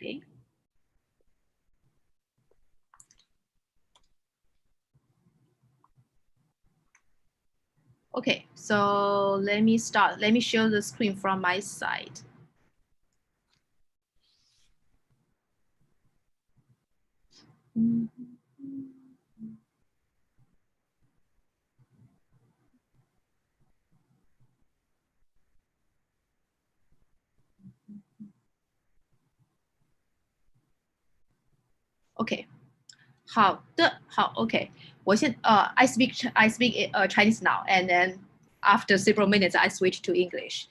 Okay. Okay, so let me start. Let me share the screen from my side. OK， 好的，好 OK， I speak Chinese now, and then after several minutes I switch to English。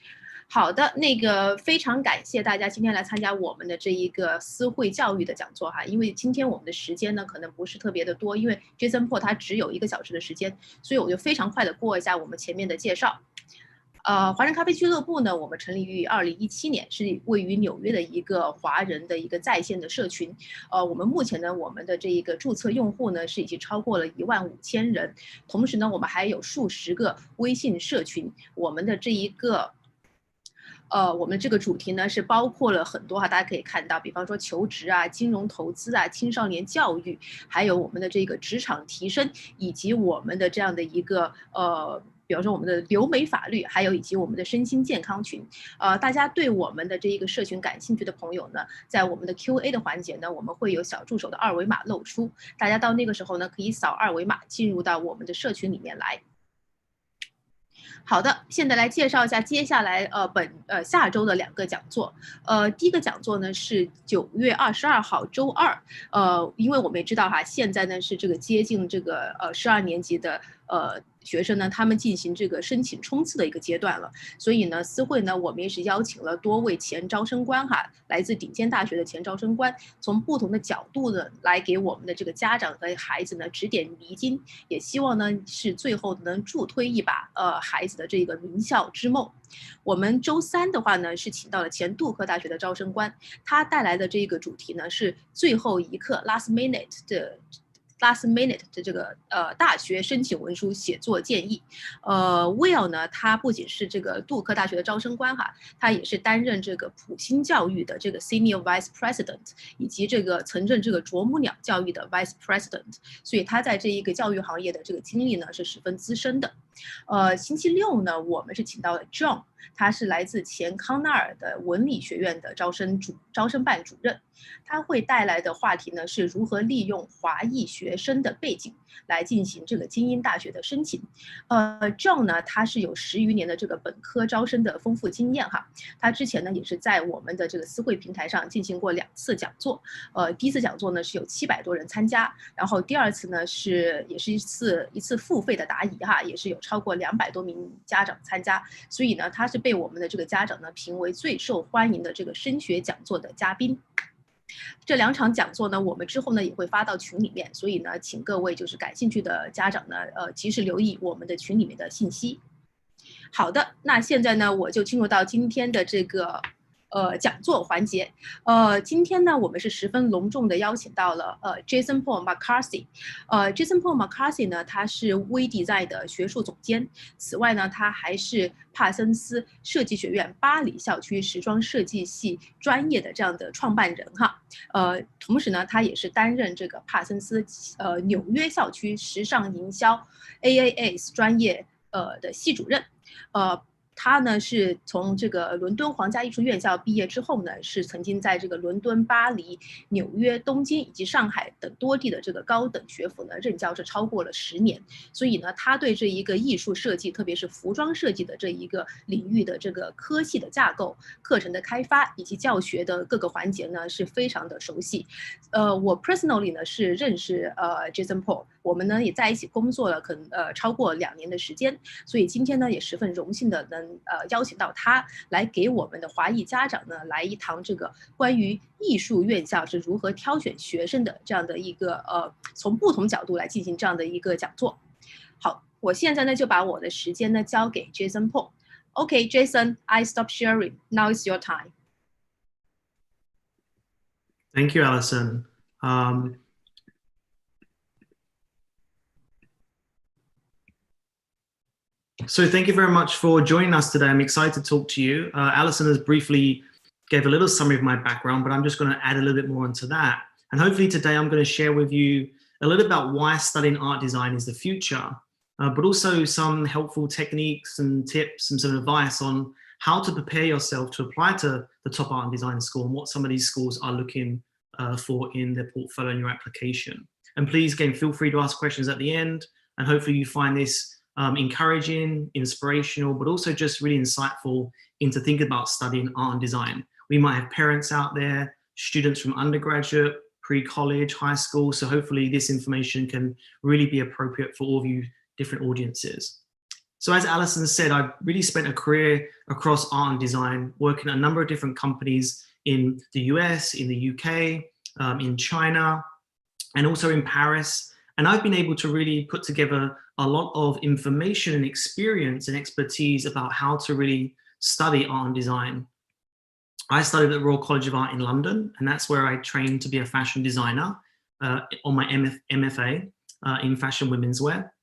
好的，那个非常感谢大家今天来参加我们的这一个思慧教育的讲座哈，因为今天我们的时间呢可能不是特别的多，因为 Jason Paul 他只有1个小时的时间，所以我就非常快的过一下我们前面的介绍。华人咖啡俱乐部呢，我们成立于2017年，是位于纽约的一个华人的一个在线的社群。我们目前呢，我们的这一个注册用户呢是已经超过了15000人，同时呢，我们还有数十个微信社群。我们的这一个我们这个主题呢是包括了很多哈，大家可以看到，比方说求职啊、金融投资啊、青少年教育，还有我们的这个职场提升，以及我们的这样的一个比方说我们的留美法律，还有以及我们的身心健康群。大家对我们的这一个社群感兴趣的朋友呢，在我们的 Q&A 的环节呢，我们会有小助手的二维码露出，大家到那个时候呢，可以扫二维码进入到我们的社群里面来。好的，现在来介绍一下接下来下周的2个讲座。第一个讲座呢是9月22号周二。因为我们也知道哈，现在呢是这个接近这个12年级的学生呢，他们进行这个申请冲刺的一个阶段了。所以呢，思慧呢，我们也是邀请了多位前招生官哈，来自顶尖大学的前招生官，从不同的角度呢，来给我们的这个家长和孩子呢指点迷津，也希望呢是最后能助推一把孩子的这个名校之梦。我们周3的话呢，是请到了前杜克大学的招生官，他带来的这个主题呢是最后一刻 last minute 的这个大学申请文书写作建议。Will 呢，他不仅是这个杜克大学的招生官哈，他也是担任这个普星教育的这个 Senior Vice President， 以及这个曾任这个啄木鸟教育的 Vice President， 所以他在这一个教育行业的这个经历呢是十分资深的。星期六呢，我们是请到了 John， 他是来自前康奈尔的文理学院的招生办主任，他会带来的话题呢是如何利用华裔学生的背景来进行这个精英大学的申请。John 呢，他是有10余年的这个本科招生的丰富经验哈，他之前呢也是在我们的这个思慧平台上进行过2次讲座。第一次讲座呢是有700多人参加，然后第2次呢也是一次付费的答疑哈，也是有超过200多名家长参加，所以呢他是被我们的这个家长呢评为最受欢迎的这个升学讲座的嘉宾。这2场讲座呢，我们之后呢也会发到群里面，所以呢，请各位就是感兴趣的家长呢，及时留意我们的群里面的信息。好的，那现在呢，我就进入到今天的这个讲座环节。今天呢，我们是十分隆重的邀请到了Jason Paul McCarthy。Jason Paul McCarthy 呢，他是微 Design 的学术总监，此外呢，他还是帕森斯设计学院巴黎校区时装设计系专业的这样的创办人哈。同时呢，他也是担任这个帕森斯纽约校区时尚营销 AAS 专业的系主任。他呢是从这个伦敦皇家艺术院校毕业之后呢，是曾经在这个伦敦、巴黎、纽约、东京以及上海等多地的这个高等学府呢任教是超过了10年。所以呢，他对这一个艺术设计，特别是服装设计的这一个领域的这个科系的架构、课程的开发以及教学的各个环节呢是非常的熟悉。我 personally 呢是认识Jason Paul， 我们呢也在一起工作了超过2年的时间，所以今天呢也十分荣幸的能邀请到他来给我们的华裔家长呢来一堂这个关于艺术院校是如何挑选学生的这样的一个从不同角度来进行这样的一个讲座。好，我现在呢就把我的时间呢交给 Jason Paul。Okay, Jason, I stop sharing. Now it's your time. Thank you, Alison. So thank you very much for joining us today. I'm excited to talk to you. Alison has briefly gave a little summary of my background, but I'm just going to add a little bit more into that. And hopefully today I'm going to share with you a little about why studying art design is the future, but also some helpful techniques and tips and some advice on how to prepare yourself to apply to the top art and design school and what some of these schools are looking for in their portfolio and your application. And please, again, feel free to ask questions at the end, and hopefully you find this encouraging, inspirational, but also just really insightful into thinking about studying art and design. We might have parents out there, students from undergraduate, pre-college, high school, so hopefully this information can really be appropriate for all of you different audiences. So as Alison said, I've really spent a career across art and design, working at a number of different companies in the US, in the UK, in China, and also in Paris. And I've been able to really put together a lot of information and experience and expertise about how to really study art and design. I studied at the Royal College of Art in London, and that's where I trained to be a fashion designer on my MFA in fashion women's wear.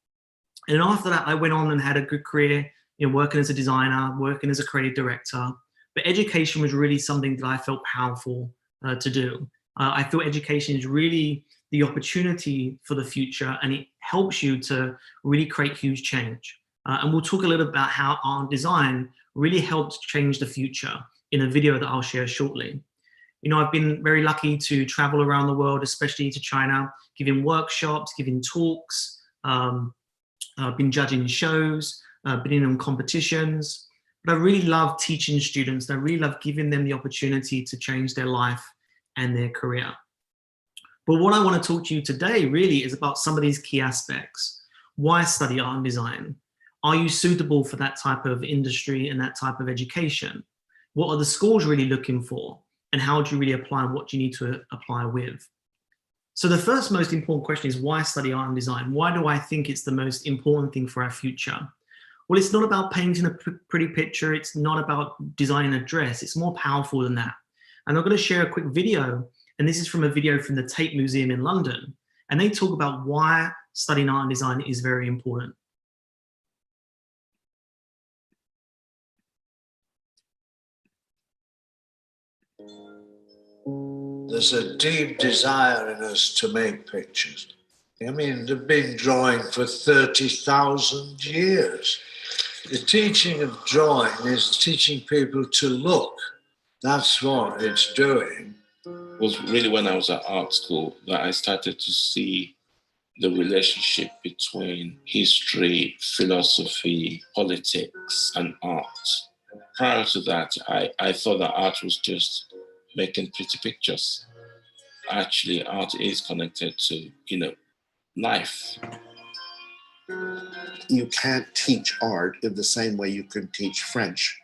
And after that, I went on and had a good career, working as a designer, working as a creative director. But education was really something that I felt powerful to do. I feel education is really the opportunity for the future, and it helps you to really create huge change. And we'll talk a little about how art and design really helped change the future in a video that I'll share shortly. I've been very lucky to travel around the world, especially to China, giving workshops, giving talks, been judging shows, been in on competitions. But I really love teaching students. I really love giving them the opportunity to change their life and their career. But what I want to talk to you today really is about some of these key aspects. Why study art and design? Are you suitable for that type of industry and that type of education? What are the schools really looking for? And how do you really apply, and what do you need to apply with? So the first most important question is, why study art and design? Why do I think it's the most important thing for our future? Well, it's not about painting a pretty picture. It's not about designing a dress. It's more powerful than that. And I'm going to share a quick video, and this is from a video from the Tate Museum in London. And they talk about why studying art and design is very important. There's a deep desire in us to make pictures. I mean, they've been drawing for 30,000 years. The teaching of drawing is teaching people to look. That's what it's doing. It was really when I was at art school that I started to see the relationship between history, philosophy, politics, and art. Prior to that, I thought that art was just making pretty pictures. Actually, art is connected to, life. You can't teach art in the same way you can teach French.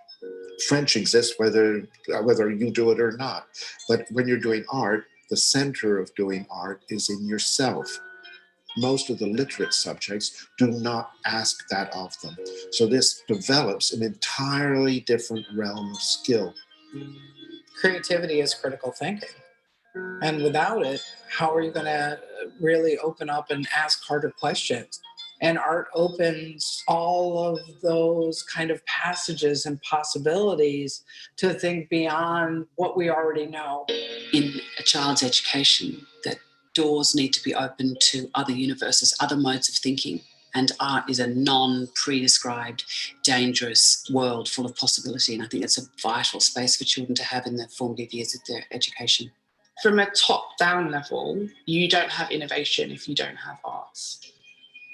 French exists whether you do it or not. But when you're doing art, the center of doing art is in yourself. Most of the literate subjects do not ask that of them. So this develops an entirely different realm of skill. Creativity is critical thinking. And without it, how are you going to really open up and ask harder questions? And art opens all of those kind of passages and possibilities to think beyond what we already know. In a child's education, that doors need to be open to other universes, other modes of thinking. And art is a non-prescribed, dangerous world full of possibility. And I think it's a vital space for children to have in the formative years of their education. From a top-down level, you don't have innovation if you don't have arts.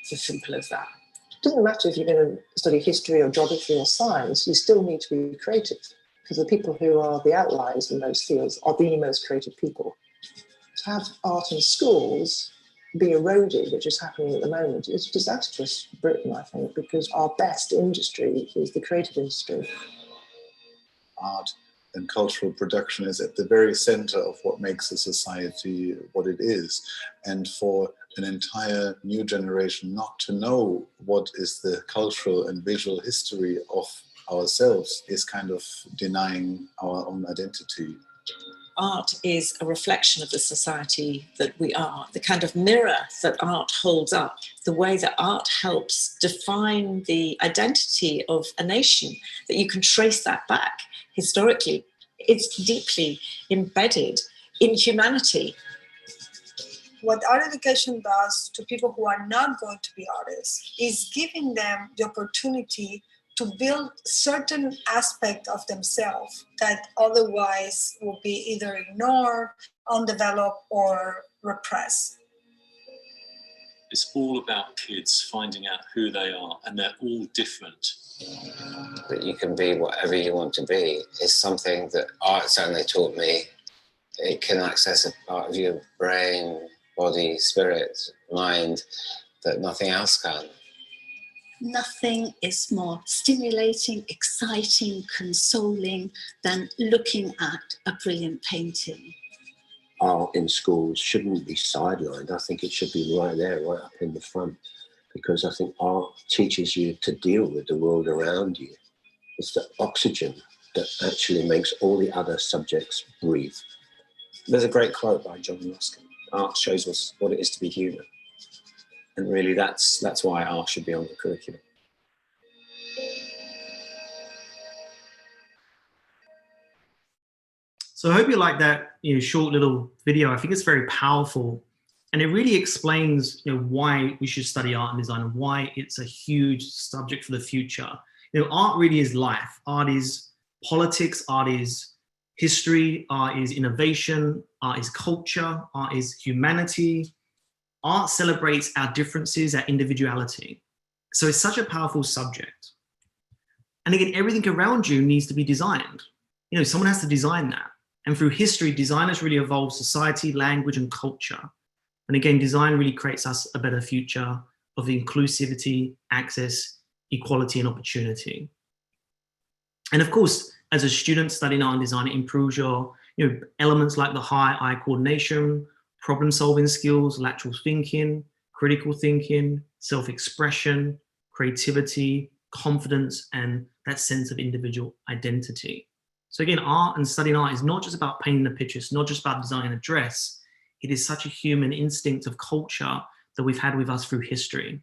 It's as simple as that. It doesn't matter if you're going to study history or geography or science, you still need to be creative, because the people who are the outliers in those fields are the most creative people. To have art in schools be eroded, which is happening at the moment, is disastrous for Britain, I think, because our best industry is the creative industry. Art and cultural production is at the very center of what makes a society what it is. And for an entire new generation not to know what is the cultural and visual history of ourselves is kind of denying our own identity. Art is a reflection of the society that we are, the kind of mirror that art holds up, the way that art helps define the identity of a nation, that you can trace that back historically It's deeply embedded in humanity. What art education does to people who are not going to be artists is giving them the opportunity to build certain aspect of themselves that otherwise will be either ignored, undeveloped, or repressed. It's all about kids finding out who they are, and they're all different. That you can be whatever you want to be is something that art certainly taught me. It can access a part of your brain, body, spirit, mind that nothing else can. Nothing is more stimulating, exciting, consoling than looking at a brilliant painting. Art in schools shouldn't be sidelined. I think it should be right there, right up in the front, because I think art teaches you to deal with the world around you. It's the oxygen that actually makes all the other subjects breathe. There's a great quote by John Ruskin: art shows us what it is to be human. And really that's why art should be on the curriculum. So I hope you like that short little video. I think it's very powerful, and it really explains why we should study art and design and why it's a huge subject for the future. Art really is life. Art is politics. Art is history. Art is innovation. Art is culture. Art is humanity. Art celebrates our differences, our individuality. So it's such a powerful subject. And again, everything around you needs to be designed. Someone has to design that. And through history, designers really evolve society, language, and culture. And again, design really creates us a better future of inclusivity, access, equality, and opportunity. And of course, as a student studying art and design, it improves your elements like the eye coordination, problem-solving skills, lateral thinking, critical thinking, self-expression, creativity, confidence, and that sense of individual identity. So again, art and studying art is not just about painting a picture, it's not just about designing a dress. It is such a human instinct of culture that we've had with us through history.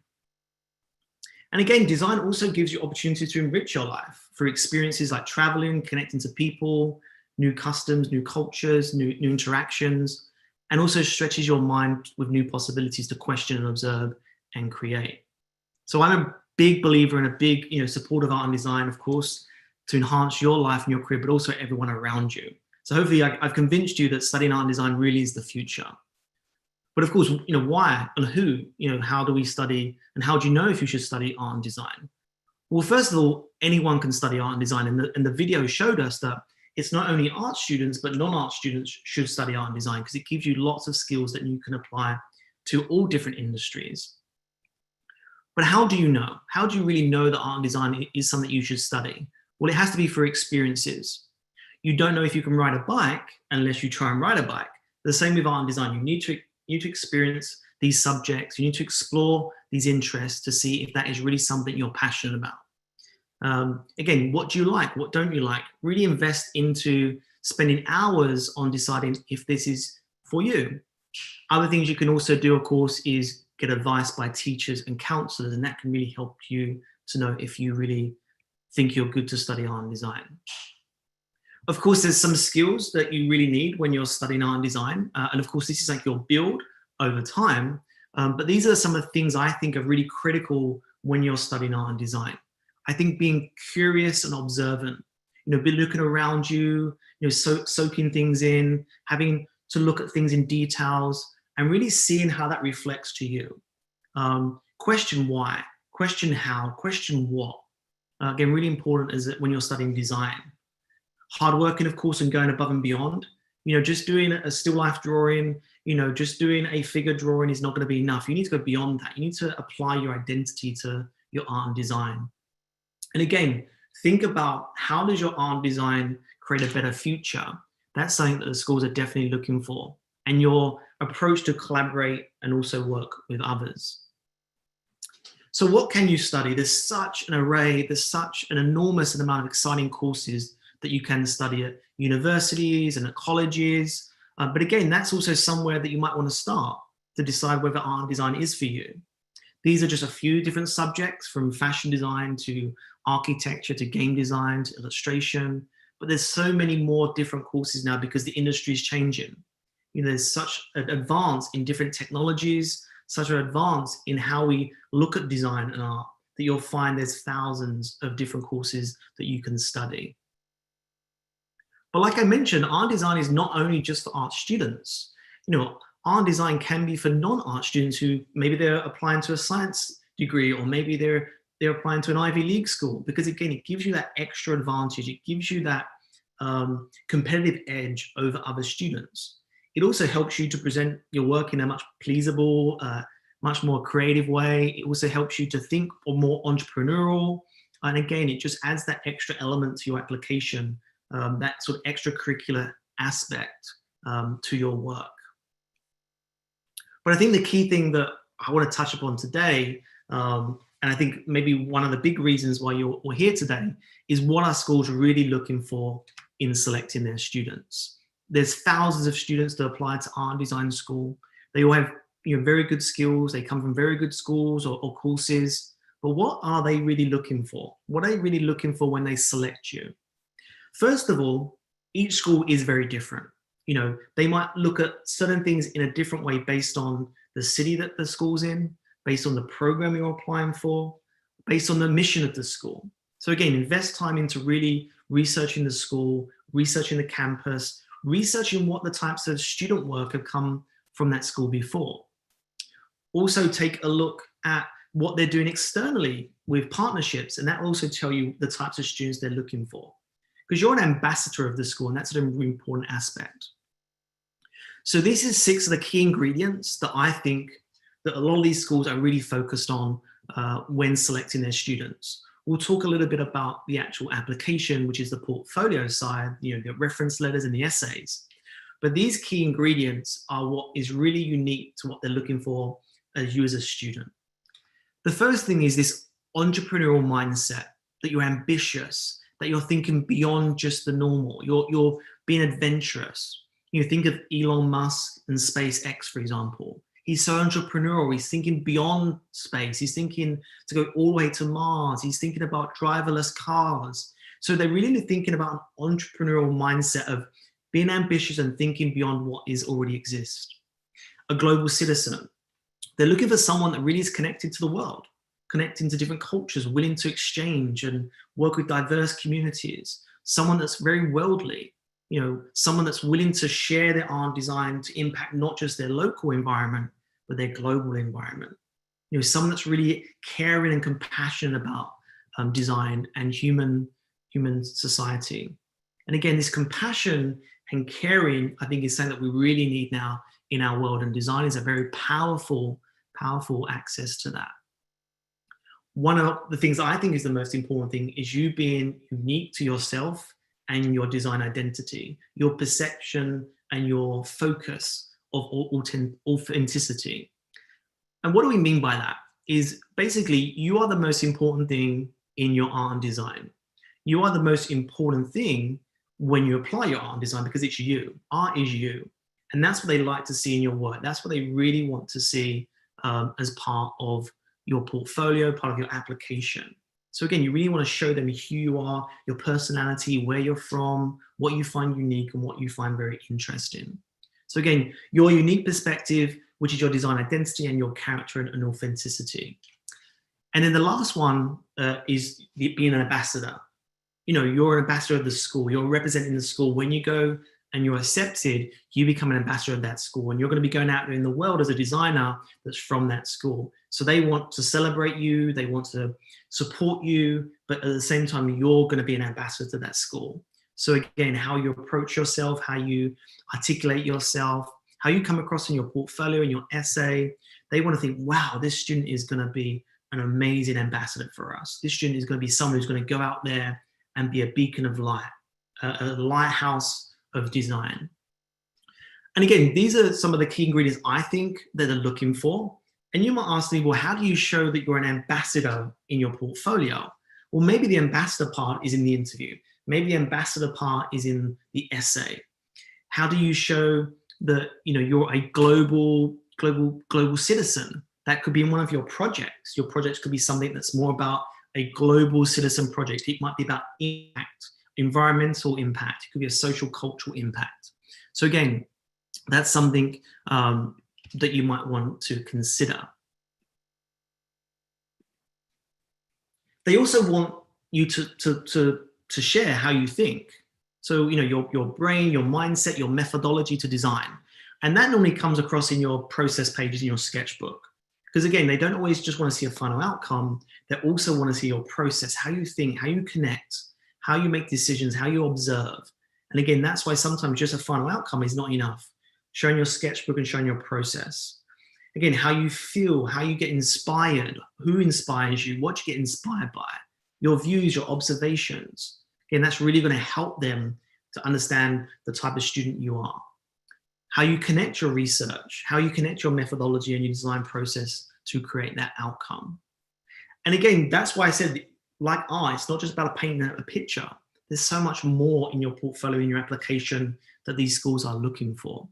And again, design also gives you opportunities to enrich your life through experiences like traveling, connecting to people, new customs, new cultures, new interactions, and also stretches your mind with new possibilities to question and observe and create. So I'm a big believer and a big supporter of art and design, of course, to enhance your life and your career, but also everyone around you. So hopefully I've convinced you that studying art and design really is the future. But of course, why and who, how do we study, and how do you know if you should study art and design? Well, first of all, anyone can study art and design. And the video showed us that it's not only art students, but non-art students should study art and design because it gives you lots of skills that you can apply to all different industries. But how do you know? How do you really know that art and design is something you should study? Well, it has to be through experiences. You don't know if you can ride a bike unless you try and ride a bike. The same with art and design. You need to experience these subjects. You need to explore these interests to see if that is really something you're passionate about. Again, what do you like? What don't you like? Really invest into spending hours on deciding if this is for you. Other things you can also do, of course, is get advice by teachers and counselors, and that can really help you to know if you really think you're good to study art and design. Of course, there's some skills that you really need when you're studying art and design. And of course, this is like your build over time. But these are some of the things I think are really critical when you're studying art and design. I think being curious and observant, be looking around you, soaking things in, having to look at things in details and really seeing how that reflects to you. Question why, question how, question what. Again, really important is that when you're studying design. Hard working, of course, and going above and beyond. Just doing a still life drawing, just doing a figure drawing is not going to be enough. You need to go beyond that. You need to apply your identity to your art and design. And again, think about how does your art and design create a better future? That's something that the schools are definitely looking for. And your approach to collaborate and also work with others. So what can you study? There's such an array, there's such an enormous amount of exciting courses that you can study at universities and at colleges. But again, that's also somewhere that you might want to start to decide whether art and design is for you. These are just a few different subjects, from fashion design to architecture to game design to illustration. but there's so many more different courses now because the industry is changing. There's such an advance in different technologies, such an advance in how we look at design and art, that you'll find there's thousands of different courses that you can study. But like I mentioned, art design is not only just for art students. Art design can be for non-art students who maybe they're applying to a science degree, or maybe they're applying to an Ivy League school, because again, it gives you that extra advantage. It gives you that competitive edge over other students. It also helps you to present your work in a much pleasable, much more creative way. It also helps you to think more entrepreneurial. And again, it just adds that extra element to your application, that sort of extracurricular aspect to your work. But I think the key thing that I want to touch upon today, and I think maybe one of the big reasons why you're here today, is what are schools really looking for in selecting their students. There's thousands of students that apply to art and design school. They all have very good skills. They come from very good schools or courses. But what are they really looking for? What are they really looking for when they select you? First of all, each school is very different. They might look at certain things in a different way based on the city that the school's in, based on the program you're applying for, based on the mission of the school. So again, invest time into really researching the school, researching the campus, researching what the types of student work have come from that school before. Also take a look at what they're doing externally with partnerships, and that will also tell you the types of students they're looking for. Because you're an ambassador of the school, and that's an really important aspect. So this is 6 of the key ingredients that I think that a lot of these schools are really focused on when selecting their students. We'll talk a little bit about the actual application, which is the portfolio side, the reference letters and the essays. But these key ingredients are what is really unique to what they're looking for as you as a student. The first thing is this entrepreneurial mindset, that you're ambitious, that you're thinking beyond just the normal. You're being adventurous. Think of Elon Musk and SpaceX, for example. He's so entrepreneurial. He's thinking beyond space. He's thinking to go all the way to Mars. He's thinking about driverless cars. So they're really thinking about an entrepreneurial mindset of being ambitious and thinking beyond what is already exists. A global citizen. They're looking for someone that really is connected to the world, connecting to different cultures, willing to exchange and work with diverse communities. Someone that's very worldly. Someone that's willing to share their art and design to impact not just their local environment, but their global environment. Someone that's really caring and compassionate about design and human society. And again, this compassion and caring, I think, is something that we really need now in our world, and design is a very powerful access to that. One of the things I think is the most important thing is you being unique to yourself and your design identity, your perception and your focus of authenticity. And what do we mean by that? Is basically you are the most important thing in your art and design. You are the most important thing when you apply your art and design, because it's you. Art is you. And that's what they like to see in your work. That's what they really want to see as part of your portfolio, part of your application. So again, you really want to show them who you are, your personality, where you're from, what you find unique and what you find very interesting. So again, your unique perspective, which is your design identity and your character and authenticity. And then the last one is being an ambassador. You're an ambassador of the school. You're representing the school. When you go and you're accepted, you become an ambassador of that school. And you're going to be going out there in the world as a designer that's from that school. So they want to celebrate you. They want to support you. But at the same time, you're going to be an ambassador to that school. So again, how you approach yourself, how you articulate yourself, how you come across in your portfolio, in your essay, they want to think, wow, this student is going to be an amazing ambassador for us. This student is going to be someone who's going to go out there and be a beacon of light, a lighthouse of design. And again, these are some of the key ingredients I think that they're looking for. And you might ask me, well, how do you show that you're an ambassador in your portfolio? Well, maybe the ambassador part is in the interview. Maybe the ambassador part is in the essay. How do you show that you're a global citizen? That could be in one of your projects. Your projects could be something that's more about a global citizen project. It might be about impact environmental impact, it could be a social cultural impact. So again, that's something that you might want to consider. They also want you to share how you think. So, your brain, your mindset, your methodology to design. And that normally comes across in your process pages in your sketchbook. Because again, they don't always just want to see a final outcome. They also want to see your process, how you think, how you connect, how you make decisions, how you observe. And again, that's why sometimes just a final outcome is not enough. Showing your sketchbook and showing your process. Again, how you feel, how you get inspired, who inspires you, what you get inspired by, your views, your observations. Again, that's really going to help them to understand the type of student you are. How you connect your research, how you connect your methodology and your design process to create that outcome. And again, that's why I said, like art, it's not just about painting a picture. There's so much more in your portfolio, in your application that these schools are looking for.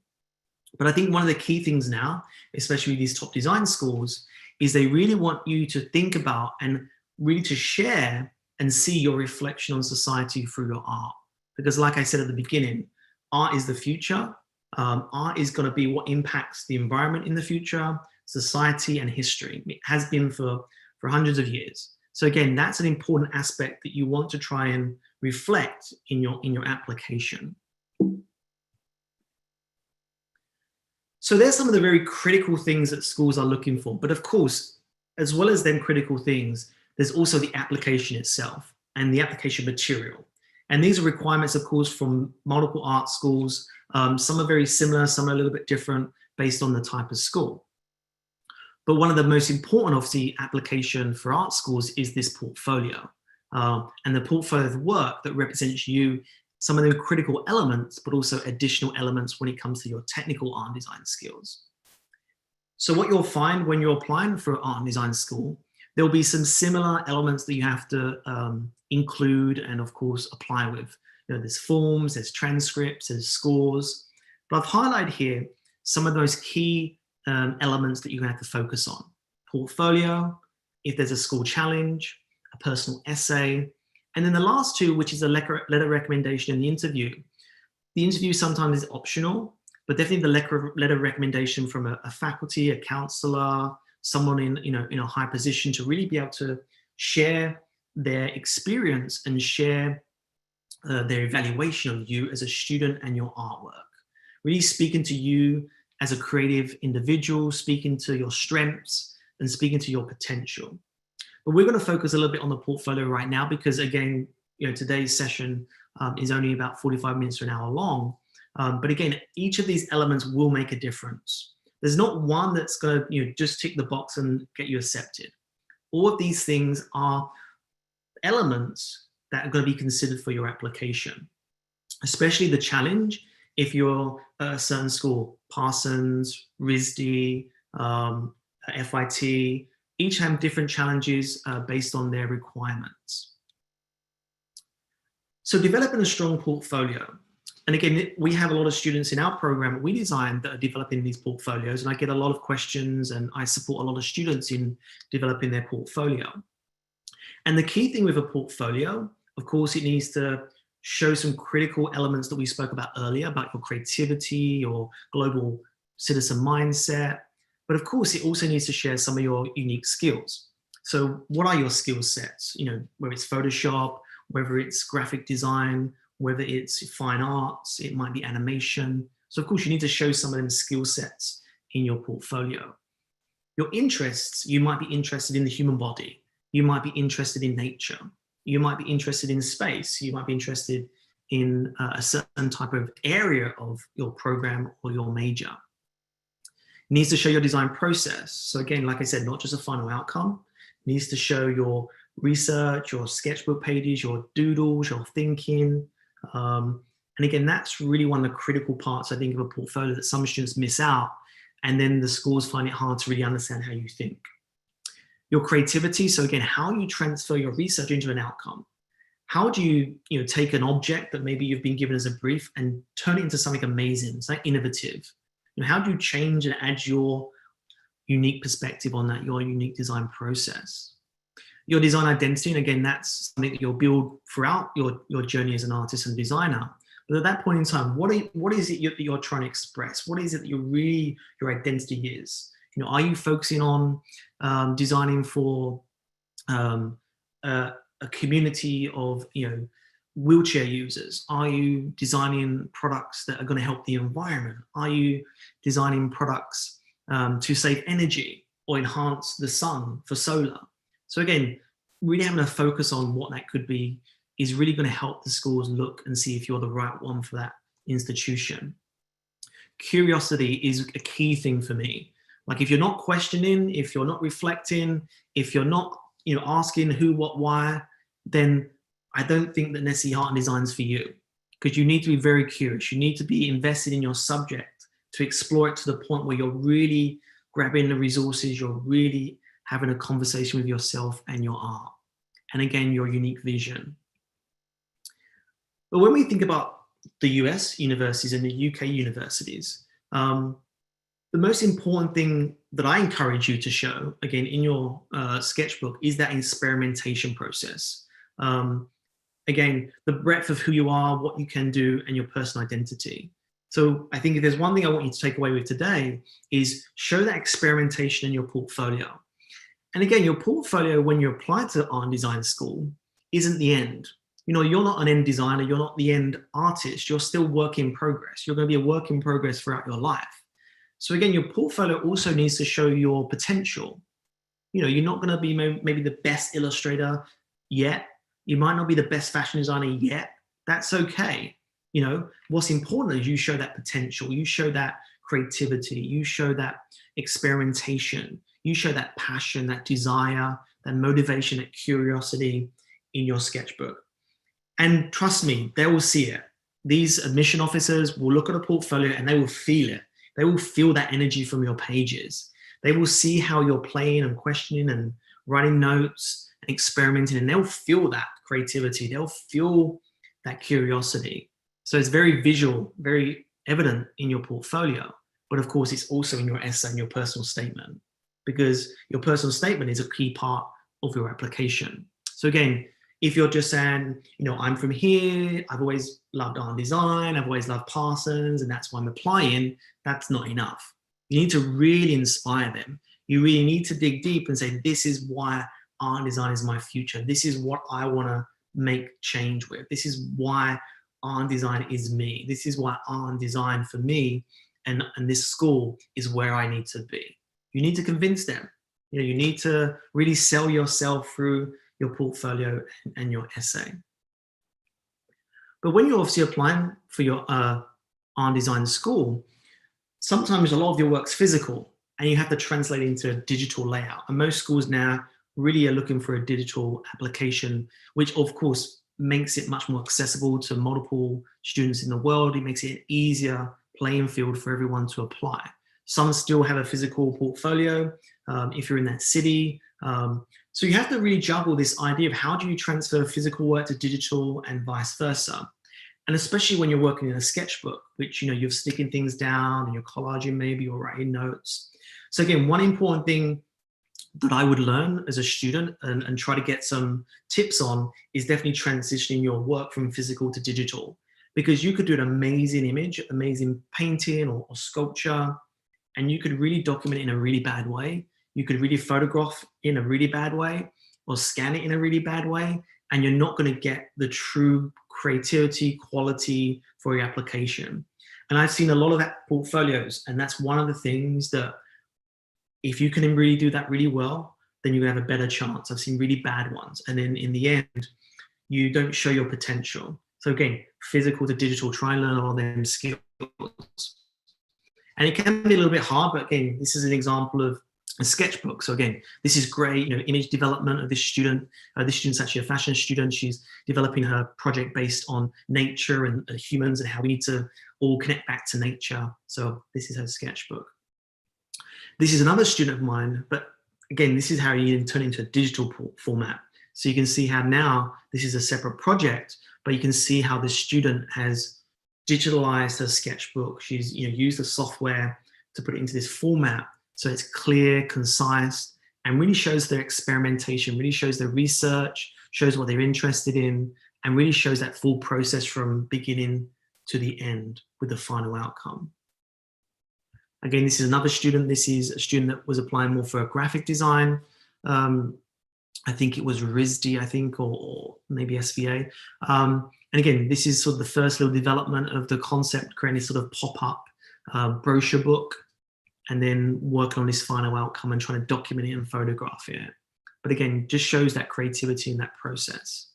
But I think one of the key things now, especially these top design schools, is they really want you to think about and really to share and see your reflection on society through your art. Because like I said at the beginning, art is the future. Art is going to be what impacts the environment in the future, society and history. It has been for hundreds of years. So again, that's an important aspect that you want to try and reflect in your application. So there's some of the very critical things that schools are looking for. But of course, as well as them critical things, there's also the application itself and the application material. And these are requirements, of course, from multiple art schools. Some are very similar, some are a little bit different based on the type of school. But one of the most important, obviously, application for art schools is this portfolio. And the portfolio of work that represents you, some of the critical elements, but also additional elements when it comes to your technical art and design skills. So what you'll find when you're applying for art and design school, there'll be some similar elements that you have to include and of course apply with. There's forms, there's transcripts, there's scores. But I've highlighted here some of those key elements that you're gonna have to focus on. Portfolio, if there's a school challenge, a personal essay, and then the last two, which is a letter recommendation and the interview. The interview sometimes is optional, but definitely the letter recommendation from a faculty, a counselor, someone in a high position to really be able to share their experience and share their evaluation of you as a student and your artwork. Really speaking to you as a creative individual, speaking to your strengths and speaking to your potential. But we're going to focus a little bit on the portfolio right now because again, today's session is only about 45 minutes to an hour long. But again, each of these elements will make a difference. There's not one that's going to just tick the box and get you accepted. All of these things are elements that are going to be considered for your application, especially the challenge. If you're at a certain school, Parsons, RISD, FIT, each have different challenges based on their requirements. So developing a strong portfolio. And again, we have a lot of students in our program we design that are developing these portfolios, and I get a lot of questions and I support a lot of students in developing their portfolio. And the key thing with a portfolio, of course, it needs to show some critical elements that we spoke about earlier about your creativity, your global citizen mindset. But of course, it also needs to share some of your unique skills. So what are your skill sets? Whether it's Photoshop, whether it's graphic design, whether it's fine arts, it might be animation. So of course, you need to show some of them skill sets in your portfolio. Your interests, you might be interested in the human body. You might be interested in nature. You might be interested in space. You might be interested in a certain type of area of your program or your major. It needs to show your design process. So again, like I said, not just a final outcome. It needs to show your research, your sketchbook pages, your doodles, your thinking. And again, that's really one of the critical parts, I think, of a portfolio that some students miss out. And then the schools find it hard to really understand how you think. Your creativity, so again, how you transfer your research into an outcome. How do you, take an object that maybe you've been given as a brief and turn it into something amazing, something innovative? How do you change and add your unique perspective on that, your unique design process? your design identity, and again, that's something that you'll build throughout your journey as an artist and designer. But at that point in time, what is it that you're trying to express? What is it that your identity is? You know, are you focusing on designing for a community of, you know, wheelchair users? Are you designing products that are going to help the environment? Are you designing products to save energy or enhance the sun for solar? So again, really having a focus on what that could be is really going to help the schools look and see if you're the right one for that institution. Curiosity is a key thing for me. Like, if you're not questioning, if you're not reflecting, if you're not, you know, asking who, what, why, then I don't think that necessarily art and design is for you, because you need to be very curious. You need to be invested in your subject to explore it to the point where you're really grabbing the resources, you're really having a conversation with yourself and your art. And again, your unique vision. But when we think about the US universities and the UK universities, the most important thing that I encourage you to show, again, in your sketchbook, is that experimentation process. Again, the breadth of who you are, what you can do, and your personal identity. So I think if there's one thing I want you to take away with today, is show that experimentation in your portfolio. And again, your portfolio, when you apply to art and design school, isn't the end. You know, you're not an end designer, you're not the end artist, you're still work in progress. You're going to be a work in progress throughout your life. So again, your portfolio also needs to show your potential. You know, you're not going to be maybe the best illustrator yet. You might not be the best fashion designer yet. That's okay. You know, what's important is you show that potential, you show that creativity, you show that experimentation, you show that passion, that desire, that motivation, that curiosity in your sketchbook. And trust me, they will see it. These admission officers will look at a portfolio and they will feel it. They will feel that energy from your pages. They will see how you're playing and questioning and writing notes and experimenting, and they'll feel that creativity. They'll feel that curiosity. So it's very visual, very evident in your portfolio. But of course, it's also in your essay and your personal statement, because your personal statement is a key part of your application. So again, if you're just saying, you know, I'm from here, I've always loved art and design, I've always loved Parsons, and that's why I'm applying, that's not enough. You need to really inspire them. You really need to dig deep and say, this is why art and design is my future. This is what I want to make change with. This is why art and design is me. This is why art and design for me and this school is where I need to be. You need to convince them. You know, you need to really sell yourself through your portfolio and your essay. But when you're obviously applying for your art and design school, sometimes a lot of your work's physical and you have to translate it into a digital layout. And most schools now really are looking for a digital application, which of course makes it much more accessible to multiple students in the world. It makes it an easier playing field for everyone to apply. Some still have a physical portfolio if you're in that city. So you have to really juggle this idea of how do you transfer physical work to digital and vice versa. And especially when you're working in a sketchbook, which, you know, you're sticking things down and you're collaging maybe or writing notes. So again, one important thing that I would learn as a student and try to get some tips on is definitely transitioning your work from physical to digital, because you could do an amazing image, amazing painting or sculpture, and you could really document it in a really bad way. You could really photograph in a really bad way or scan it in a really bad way, and you're not going to get the true creativity, quality for your application. And I've seen a lot of that portfolios, and that's one of the things that if you can really do that really well, then you're gonna have a better chance. I've seen really bad ones. And then in the end, you don't show your potential. So again, physical to digital, try and learn all of them skills. And it can be a little bit hard, but again, this is an example of a sketchbook. So again, this is great, you know, image development of this student. This student's actually a fashion student. She's developing her project based on nature and humans and how we need to all connect back to nature. So this is her sketchbook. This is another student of mine, but again, this is how you turn it into a digital format. So you can see how now this is a separate project, but you can see how the student has digitalized her sketchbook. She's, you know, used the software to put it into this format. So it's clear, concise, and really shows their experimentation, really shows their research, shows what they're interested in, and really shows that full process from beginning to the end with the final outcome. Again, this is another student. This is a student that was applying more for graphic design. I think it was RISD, I think, or maybe SVA. And again, this is sort of the first little development of the concept, creating this sort of pop-up brochure book, and then working on this final outcome and trying to document it and photograph it. But again, just shows that creativity in that process.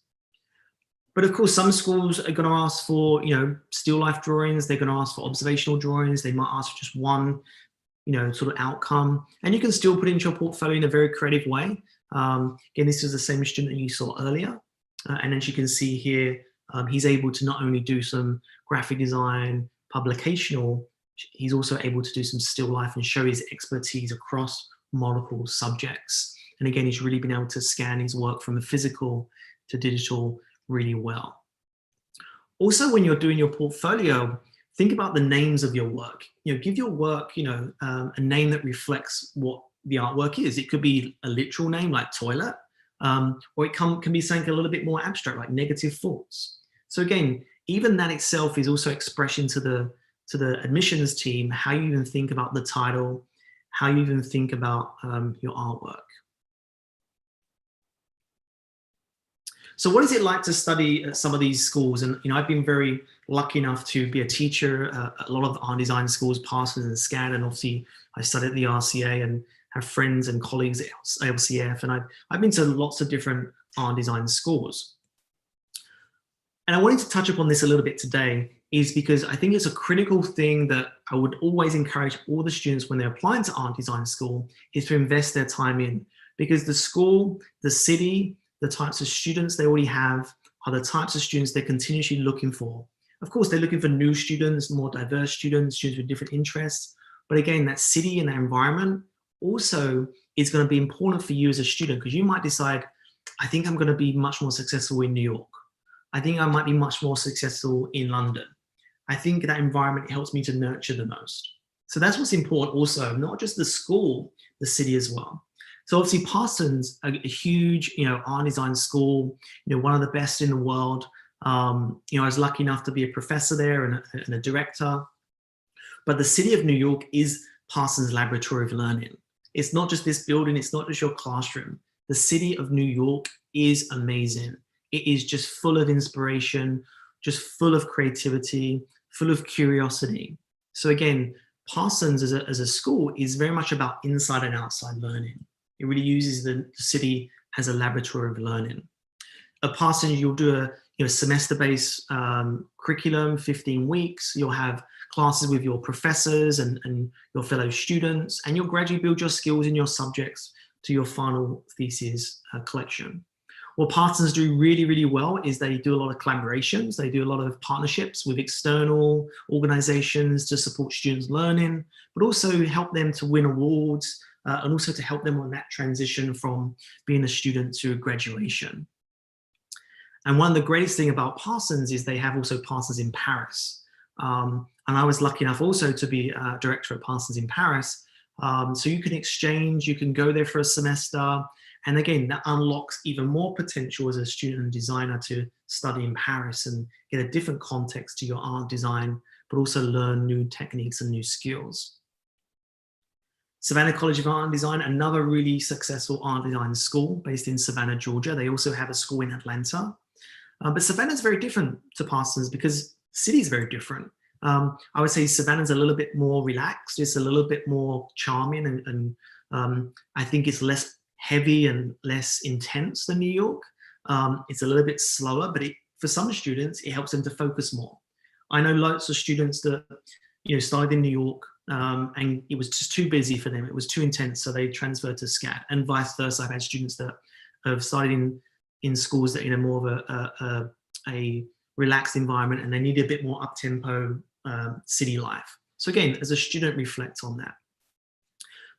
But of course, some schools are going to ask for, still life drawings. They're going to ask for observational drawings. They might ask for just one, sort of outcome. And you can still put it into your portfolio in a very creative way. Again, this is the same student that you saw earlier. And as you can see here, he's able to not only do some graphic design, publicational, he's also able to do some still life and show his expertise across multiple subjects. And again, he's really been able to scan his work from the physical to digital really well. Also, when you're doing your portfolio, think about the names of your work. Give your work, a name that reflects what the artwork is. It could be a literal name like toilet, or it can be something a little bit more abstract like negative thoughts. So again, even that itself is also expression to the admissions team, how you even think about the title, how you even think about your artwork. So what is it like to study at some of these schools? And I've been very lucky enough to be a teacher at a lot of art design schools, Parsons and SCAD, and obviously I studied at the RCA and have friends and colleagues at LCF, and I've been to lots of different art design schools. And I wanted to touch upon this a little bit today, is because I think it's a critical thing that I would always encourage all the students when they're applying to art design school is to invest their time in, because the school, the city, the types of students they already have are the types of students they're continuously looking for. Of course, they're looking for new students, more diverse students, students with different interests. But again, that city and that environment also is going to be important for you as a student, because you might decide, I think I'm going to be much more successful in New York. I think I might be much more successful in London. I think that environment helps me to nurture the most. So that's what's important also, not just the school, the city as well. So obviously Parsons, a huge, art design school, one of the best in the world. I was lucky enough to be a professor there and a director. But the city of New York is Parsons' laboratory of learning. It's not just this building, it's not just your classroom. The city of New York is amazing. It is just full of inspiration, just full of creativity, full of curiosity. So again, Parsons as a school is very much about inside and outside learning. It really uses the city as a laboratory of learning. At Parsons, you'll do a semester-based curriculum, 15 weeks. You'll have classes with your professors and your fellow students, and you'll gradually build your skills in your subjects to your final thesis collection. What Parsons do really, really well is they do a lot of collaborations. They do a lot of partnerships with external organizations to support students' learning, but also help them to win awards, and also to help them on that transition from being a student to graduation. And one of the greatest things about Parsons is they have also Parsons in Paris. And I was lucky enough also to be a director at Parsons in Paris. So you can exchange, you can go there for a semester. And again, that unlocks even more potential as a student and designer to study in Paris and get a different context to your art design, but also learn new techniques and new skills. Savannah College of Art and Design, another really successful art design school based in Savannah, Georgia. They also have a school in Atlanta. But Savannah is very different to Parsons because the city is very different. I would say Savannah's a little bit more relaxed. It's a little bit more charming, and I think it's less heavy and less intense than New York. It's a little bit slower, but for some students, it helps them to focus more. I know lots of students that started in New York, and it was just too busy for them. It was too intense, so they transferred to SCAD, and vice versa. I've had students that have started in schools that more of a relaxed environment, and they need a bit more up-tempo city life. So again, as a student, reflect on that.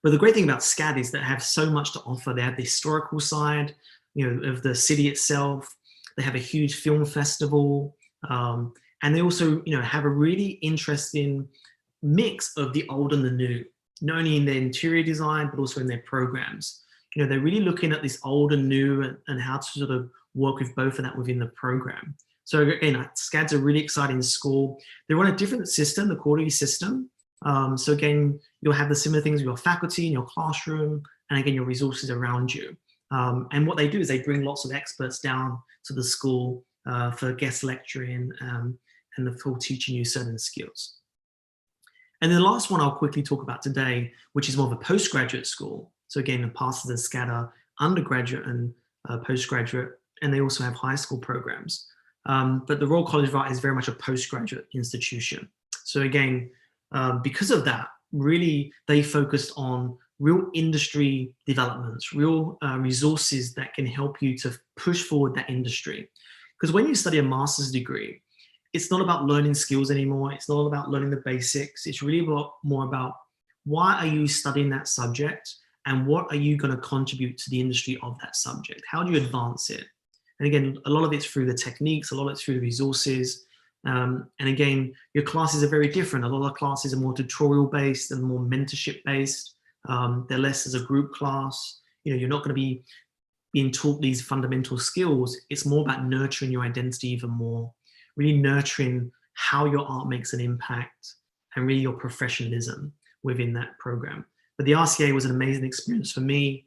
But the great thing about SCAD is that they have so much to offer. They have the historical side, of the city itself. They have a huge film festival, and they also, have a really interesting mix of the old and the new, not only in their interior design, but also in their programs. You know, they're really looking at this old and new and how to sort of work with both of that within the program. So again, SCAD's a really exciting school. They're on a different system, the quarterly system. So again, you'll have the similar things with your faculty in your classroom, and again, your resources around you. And what they do is they bring lots of experts down to the school for guest lecturing and for teaching you certain skills. And the last one I'll quickly talk about today, which is more of a postgraduate school. So again, the Parsons and SCAD undergraduate and postgraduate, and they also have high school programs. But the Royal College of Art is very much a postgraduate institution. So again, because of that, really they focused on real industry developments, real resources that can help you to push forward that industry. Because when you study a master's degree, it's not about learning skills anymore. It's not about learning the basics. It's really more about why are you studying that subject and what are you going to contribute to the industry of that subject? How do you advance it? And again, a lot of it's through the techniques, a lot of it's through the resources. And again, your classes are very different. A lot of classes are more tutorial based and more mentorship based. They're less as a group class. You know, you're not going to be being taught these fundamental skills. It's more about nurturing your identity even more, really nurturing how your art makes an impact and really your professionalism within that program. But the RCA was an amazing experience for me.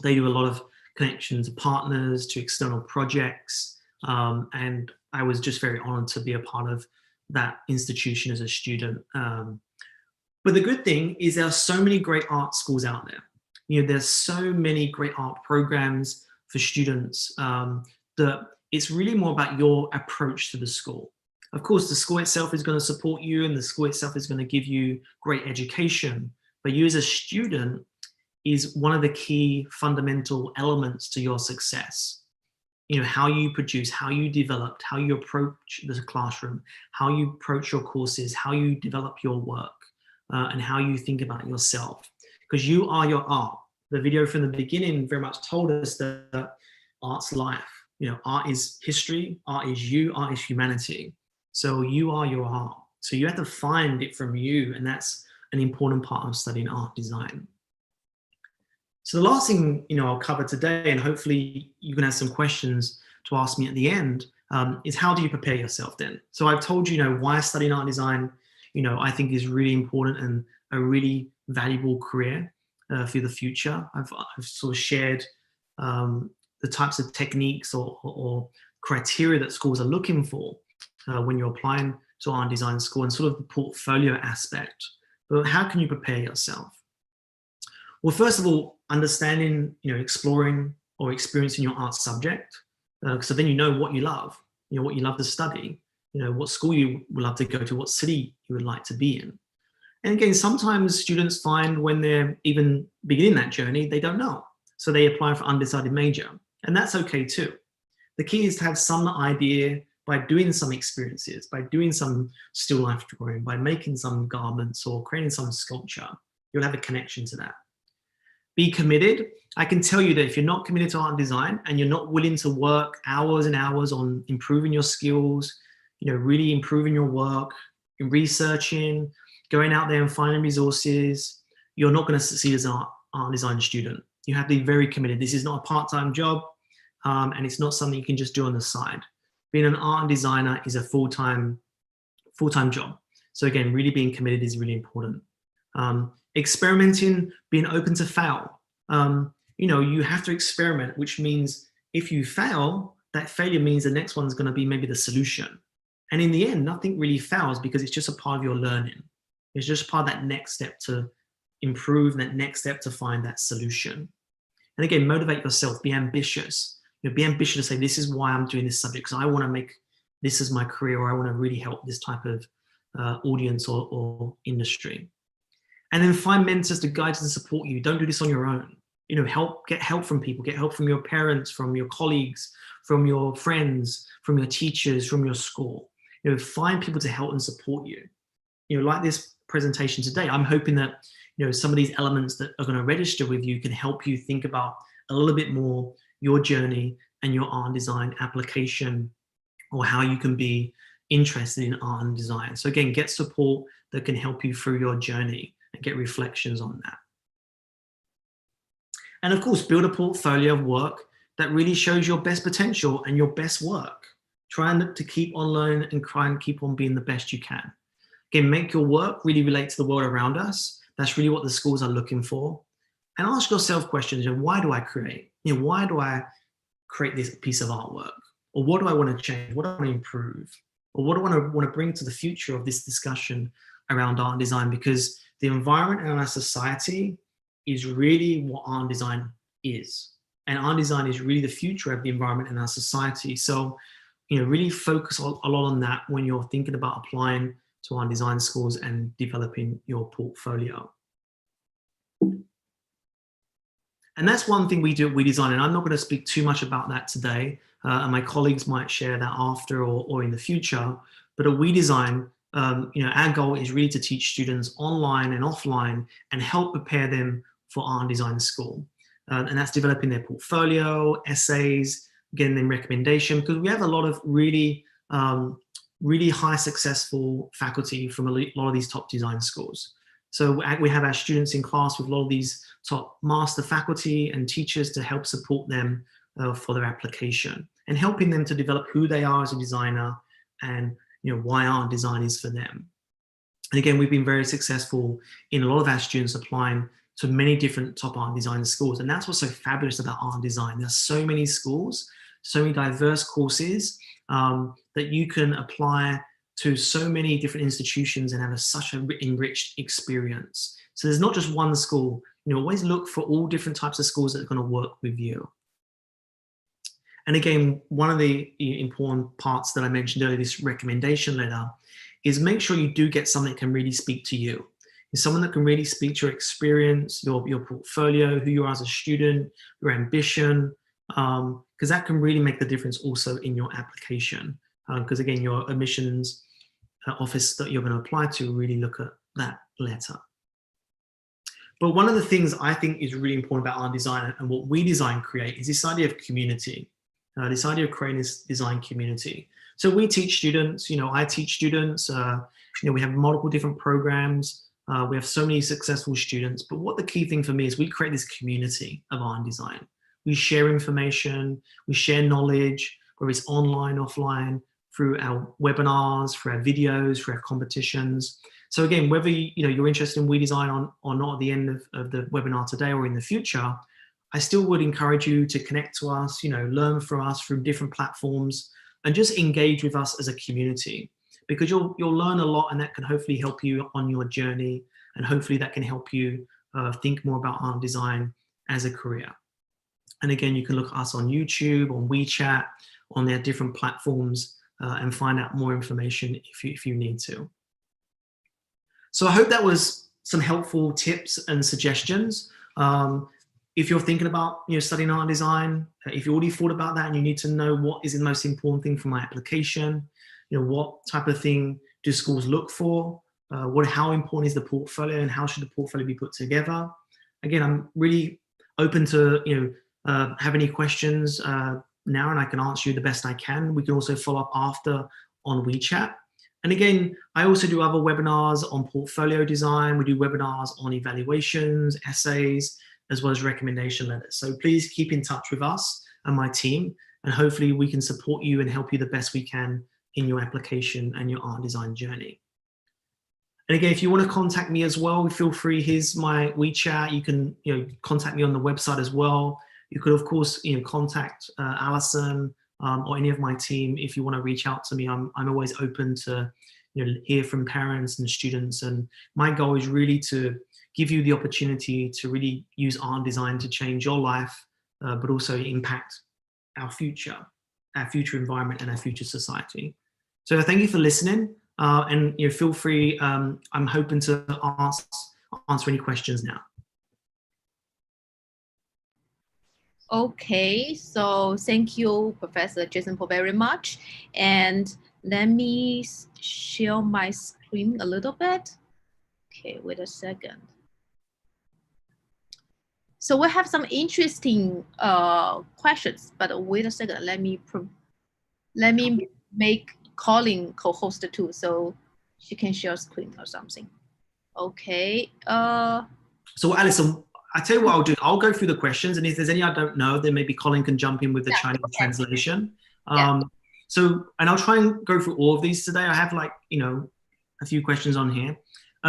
They do a lot of connections to partners, to external projects. And I was just very honored to be a part of that institution as a student. But the good thing is there are so many great art schools out there. You know, there's so many great art programs for students that it's really more about your approach to the school. Of course, the school itself is going to support you and the school itself is going to give you great education. But you as a student is one of the key fundamental elements to your success. You know, how you produce, how you developed, how you approach the classroom, how you approach your courses, how you develop your work, and how you think about yourself. Because you are your art. The video from the beginning very much told us that art's life. You know, art is history, art is you, art is humanity. So you are your art. So you have to find it from you, and that's an important part of studying art design. So the last thing, you know, I'll cover today, and hopefully you can have some questions to ask me at the end, is how do you prepare yourself then? So I've told you, you know, why studying art design, you know, I think is really important and a really valuable career for the future. I've sort of shared the types of techniques or criteria that schools are looking for when you're applying to art design school, and sort of the portfolio aspect. But how can you prepare yourself? Well, first of all, understanding, you know, exploring or experiencing your art subject. So then you know what you love, you know, what you love to study, you know, what school you would love to go to, what city you would like to be in. And again, sometimes students find when they're even beginning that journey, they don't know. So they apply for undecided major, and that's okay too. The key is to have some idea by doing some experiences, by doing some still life drawing, by making some garments or creating some sculpture. You'll have a connection to that. Be committed. I can tell you that if you're not committed to art and design and you're not willing to work hours and hours on improving your skills, you know, really improving your work, researching, going out there and finding resources, you're not going to succeed as an art and design student. You have to be very committed. This is not a part-time job, and it's not something you can just do on the side. Being an art and designer is a full-time job. So again, really being committed is really important. Experimenting, being open to fail. You know, you have to experiment, which means if you fail, that failure means the next one's going to be maybe the solution. And in the end, nothing really fails because it's just a part of your learning. It's just part of that next step to improve, that next step to find that solution. And again, motivate yourself, be ambitious. You know, be ambitious to say, this is why I'm doing this subject, because I want to make this as my career, or I want to really help this type of audience or industry. And then find mentors to guide and support you. Don't do this on your own. You know, get help from people, get help from your parents, from your colleagues, from your friends, from your teachers, from your school. You know, find people to help and support you. You know, like this presentation today, I'm hoping that, you know, some of these elements that are going to register with you can help you think about a little bit more your journey and your art and design application, or how you can be interested in art and design. So again, get support that can help you through your journey and get reflections on that. And of course, build a portfolio of work that really shows your best potential and your best work. Try to keep on learning and try and keep on being the best you can. Again, make your work really relate to the world around us. That's really what the schools are looking for. And ask yourself questions, why do I create? Why do I create this piece of artwork? Or what do I want to change? What do I want to improve? Or what do I want to bring to the future of this discussion around art and design? Because the environment in our society is really what art and design is. And art and design is really the future of the environment in our society. So, really focus a lot on that when you're thinking about applying to art and design schools and developing your portfolio. And that's one thing we do at We Design, and I'm not going to speak too much about that today, and my colleagues might share that after or in the future. But at We Design, our goal is really to teach students online and offline and help prepare them for art and design school. And that's developing their portfolio, essays, getting them recommendation, because we have a lot of really high successful faculty from a lot of these top design schools. So we have our students in class with a lot of these top master faculty and teachers to help support them for their application and helping them to develop who they are as a designer and why art design is for them. And again, we've been very successful in a lot of our students applying to many different top art design schools. And that's what's so fabulous about art and design. There's so many schools, so many diverse courses that you can apply to so many different institutions and have such an enriched experience. So there's not just one school. Always look for all different types of schools that are going to work with you. And again, one of the important parts that I mentioned earlier, this recommendation letter, is make sure you do get someone that can really speak to you. It's someone that can really speak to your experience, your portfolio, who you are as a student, your ambition, because that can really make the difference also in your application. Because again, your admissions office that you're going to apply to really look at that letter. But one of the things I think is really important about art design and what We Design create is this idea of community, this idea of creating this design community. So we teach students, I teach students, we have multiple different programs. We have so many successful students, but what the key thing for me is we create this community of art and design. We share information, we share knowledge, whether it's online, offline, through our webinars, through our videos, through our competitions. So again, whether you're interested in We Design or not at the end of the webinar today or in the future, I still would encourage you to connect to us, learn from us through different platforms and just engage with us as a community, because you'll learn a lot and that can hopefully help you on your journey, and hopefully that can help you think more about art and design as a career. And again, you can look at us on YouTube, on WeChat, on their different platforms, and find out more information if you need to. So I hope that was some helpful tips and suggestions. If you're thinking about studying art and design, if you already thought about that and you need to know what is the most important thing for my application, what type of thing do schools look for, how important is the portfolio and how should the portfolio be put together? Again, I'm really open to have any questions now, and I can answer you the best I can. We can also follow up after on WeChat. And again, I also do other webinars on portfolio design. We do webinars on evaluations, essays, as well as recommendation letters. So please keep in touch with us and my team, and hopefully we can support you and help you the best we can in your application and your art design journey. And again, if you want to contact me as well, feel free. Here's my WeChat. You can contact me on the website as well. You could, of course, contact Alison or any of my team if you want to reach out to me. I'm always open to hear from parents and students. And my goal is really to give you the opportunity to really use art and design to change your life, but also impact our future environment and our future society. So thank you for listening, and feel free. I'm hoping to answer any questions now. Okay, so thank you, Professor Jason, Paul, very much. And let me share my screen a little bit. Okay, wait a second. So we have some interesting questions, but wait a second. Let me make Colin co-host too, so she can share screen or something. Okay. So Alison, I tell you what I'll do. I'll go through the questions, and if there's any I don't know, then maybe Colin can jump in with the Chinese translation. So, and I'll try and go through all of these today. I have like, you know, a few questions on here.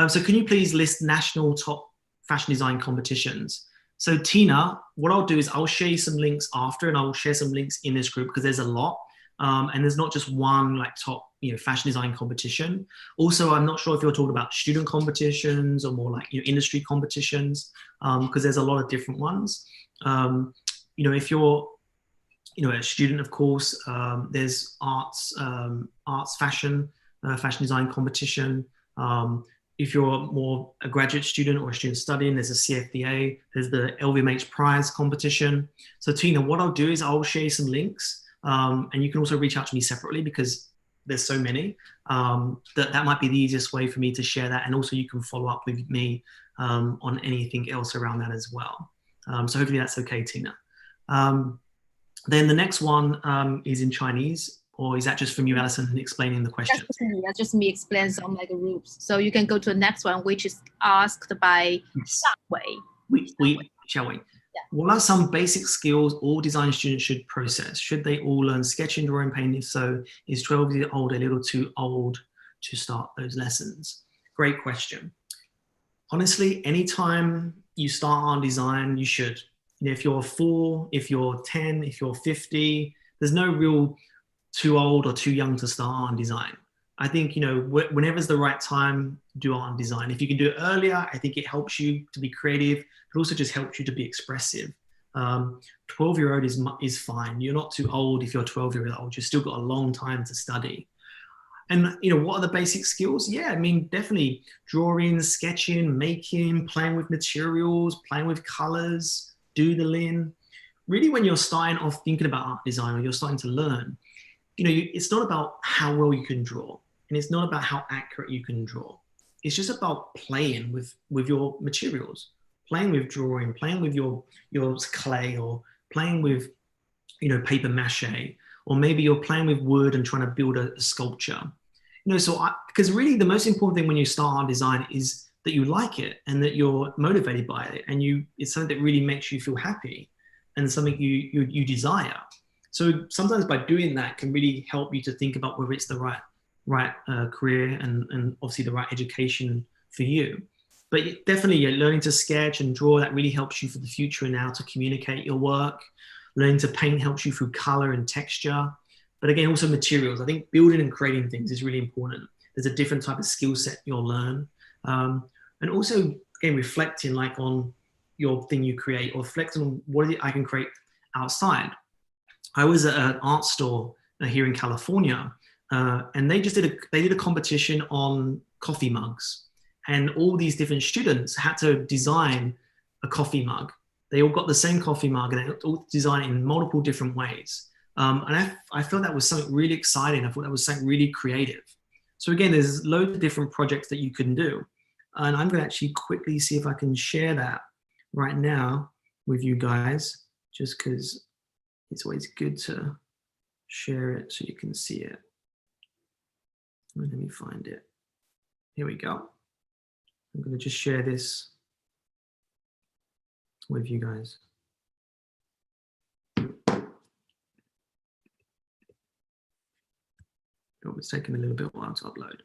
So can you please list national top fashion design competitions? So Tina, what I'll do is I'll share you some links after, and I'll share some links in this group because there's a lot. And there's not just one like top, you know, fashion design competition. Also, I'm not sure if you're talking about student competitions or more like, you know, industry competitions, because there's a lot of different ones. You know, if you're, you know, a student, of course, there's arts fashion design competition. If you're more a graduate student or a student studying, there's a CFDA, there's the LVMH prize competition. So Tina, what I'll do is I'll share you some links, and you can also reach out to me separately because there's so many, that might be the easiest way for me to share that. And also you can follow up with me on anything else around that as well. So hopefully that's okay, Tina. Then the next one is in Chinese, or is that just from you, Alison, explaining the question? That's just me explain some like rules. So you can go to the next one, which is asked by Xiaowei. What are some basic skills all design students should process? Should they all learn sketching, drawing, painting? If so, is 12 years old a little too old to start those lessons? Great question. Honestly, anytime you start on design, you should. You know, if you're 4, if you're 10, if you're 50, there's no real too old or too young to start art and design. I think, you know, whenever's the right time, do art and design. If you can do it earlier, I think it helps you to be creative. It also just helps you to be expressive. 12-year-old is fine. You're not too old if you're 12-year-old. You've still got a long time to study. And, you know, what are the basic skills? Yeah, I mean, definitely drawing, sketching, making, playing with materials, playing with colors, doodling. Really, when you're starting off thinking about art design or you're starting to learn, you know, it's not about how well you can draw, and it's not about how accurate you can draw. It's just about playing with your materials, playing with drawing, playing with your clay, or playing with, you know, paper mache, or maybe you're playing with wood and trying to build a sculpture. You know, so because really the most important thing when you start art design is that you like it and that you're motivated by it, and it's something that really makes you feel happy and something you desire. So sometimes by doing that can really help you to think about whether it's the right career and obviously the right education for you. But definitely learning to sketch and draw, that really helps you for the future and now to communicate your work. Learning to paint helps you through color and texture. But again, also materials. I think building and creating things is really important. There's a different type of skill set you'll learn. And also, again, reflecting like on your thing you create, or reflecting on what is it I can create outside. I was at an art store here in California, and they did a competition on coffee mugs, and all these different students had to design a coffee mug. They all got the same coffee mug, and they all designed it in multiple different ways. And I felt that was something really exciting. I thought that was something really creative. So again, there's loads of different projects that you can do, and I'm going to actually quickly see if I can share that right now with you guys, just because it's always good to share it so you can see it. Let me find it. Here we go. I'm going to just share this with you guys. Oh, it's taking a little bit while to upload.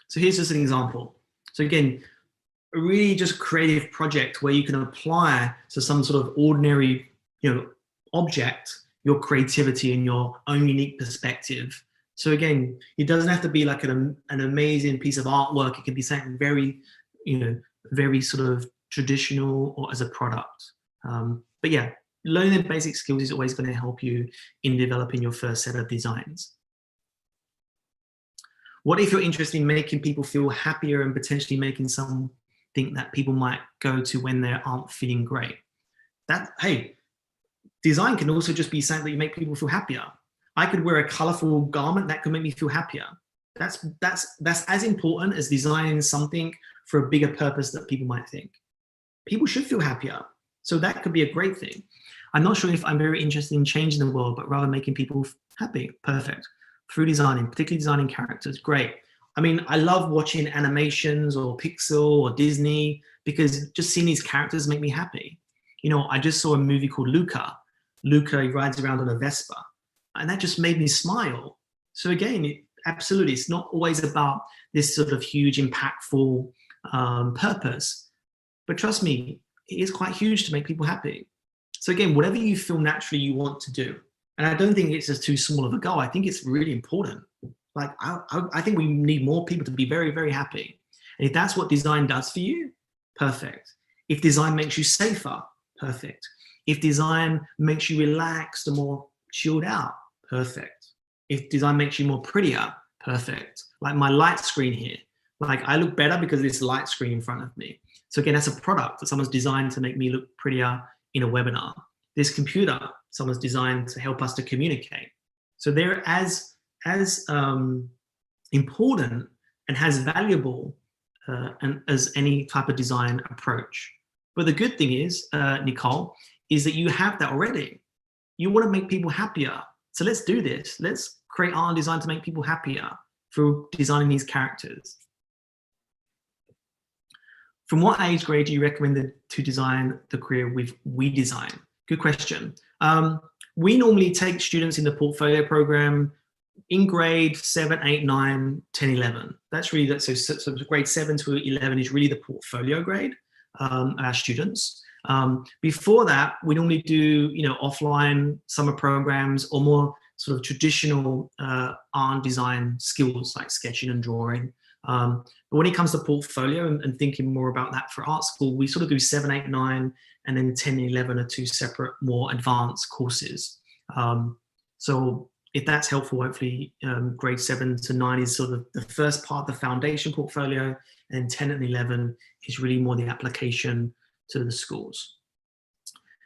So here's just an example. So again, a really just creative project where you can apply to some sort of ordinary, you know, object, your creativity and your own unique perspective. So again, it doesn't have to be like an amazing piece of artwork. It can be something very, you know, very sort of traditional or as a product. But yeah, learning the basic skills is always going to help you in developing your first set of designs. What if you're interested in making people feel happier and potentially making something that people might go to when they aren't feeling great? Hey, design can also just be something that you make people feel happier. I could wear a colorful garment that could make me feel happier. That's as important as designing something for a bigger purpose that people might think. People should feel happier. So that could be a great thing. I'm not sure if I'm very interested in changing the world, but rather making people happy. Perfect. Through designing, particularly designing characters, great. I mean, I love watching animations or Pixar or Disney because just seeing these characters make me happy. You know, I just saw a movie called Luca. Luca, he rides around on a Vespa, and that just made me smile. So again, absolutely, it's not always about this sort of huge, impactful purpose, but trust me, it is quite huge to make people happy. So again, whatever you feel naturally you want to do, and I don't think it's just too small of a goal. I think it's really important. Like, I think we need more people to be very, very happy. And if that's what design does for you, perfect. If design makes you safer, perfect. If design makes you relaxed and more chilled out, perfect. If design makes you more prettier, perfect. Like my light screen here, like I look better because of this light screen in front of me. So again, that's a product that someone's designed to make me look prettier in a webinar. This computer, someone's designed to help us to communicate. So they're as important and as valuable as any type of design approach. But the good thing is, Nicole, is that you have that already. You want to make people happier. So let's do this. Let's create art and design to make people happier through designing these characters. From what age grade do you recommend to design the career with We Design? Good question. We normally take students in the portfolio program in grade 7, 8, 9, 10, 11. That's really, so grade 7 to 11 is really the portfolio grade, our students. Before that, we normally do, you know, offline summer programs or more sort of traditional art and design skills like sketching and drawing. But when it comes to portfolio and thinking more about that for art school, we sort of do 7, 8, 9, and then 10 and 11 are 2 separate, more advanced courses. So if that's helpful, hopefully grade 7 to 9 is sort of the first part of the foundation portfolio, and 10 and 11 is really more the application to the schools.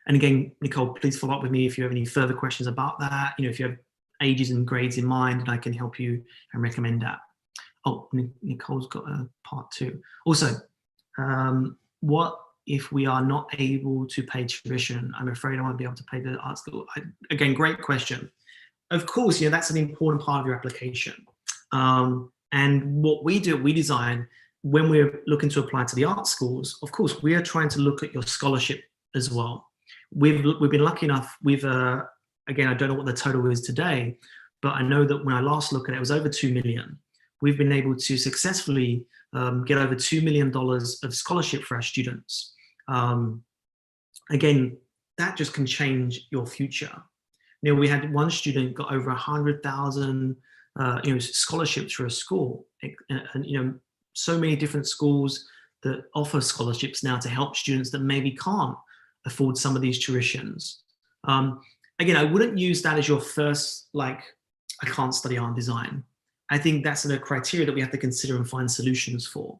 And again, Nicole, please follow up with me if you have any further questions about that. You know, if you have ages and grades in mind, and I can help you and recommend that. Oh, Nicole's got a part 2. Also, what if we are not able to pay tuition? I'm afraid I won't be able to pay the art school. Again, great question. Of course, you know, that's an important part of your application. And what we do, We Design, when we're looking to apply to the art schools, of course, we are trying to look at your scholarship as well. We've been lucky enough, again, I don't know what the total is today, but I know that when I last looked at it, it was over 2 million. We've been able to successfully get over $2 million of scholarship for our students. Again, that just can change your future. You know, we had one student got over 100,000 you know, scholarships for a school, and you know, so many different schools that offer scholarships now to help students that maybe can't afford some of these tuitions. Again, I wouldn't use that as your first, like, I can't study art and design. I think that's the criteria that we have to consider and find solutions for.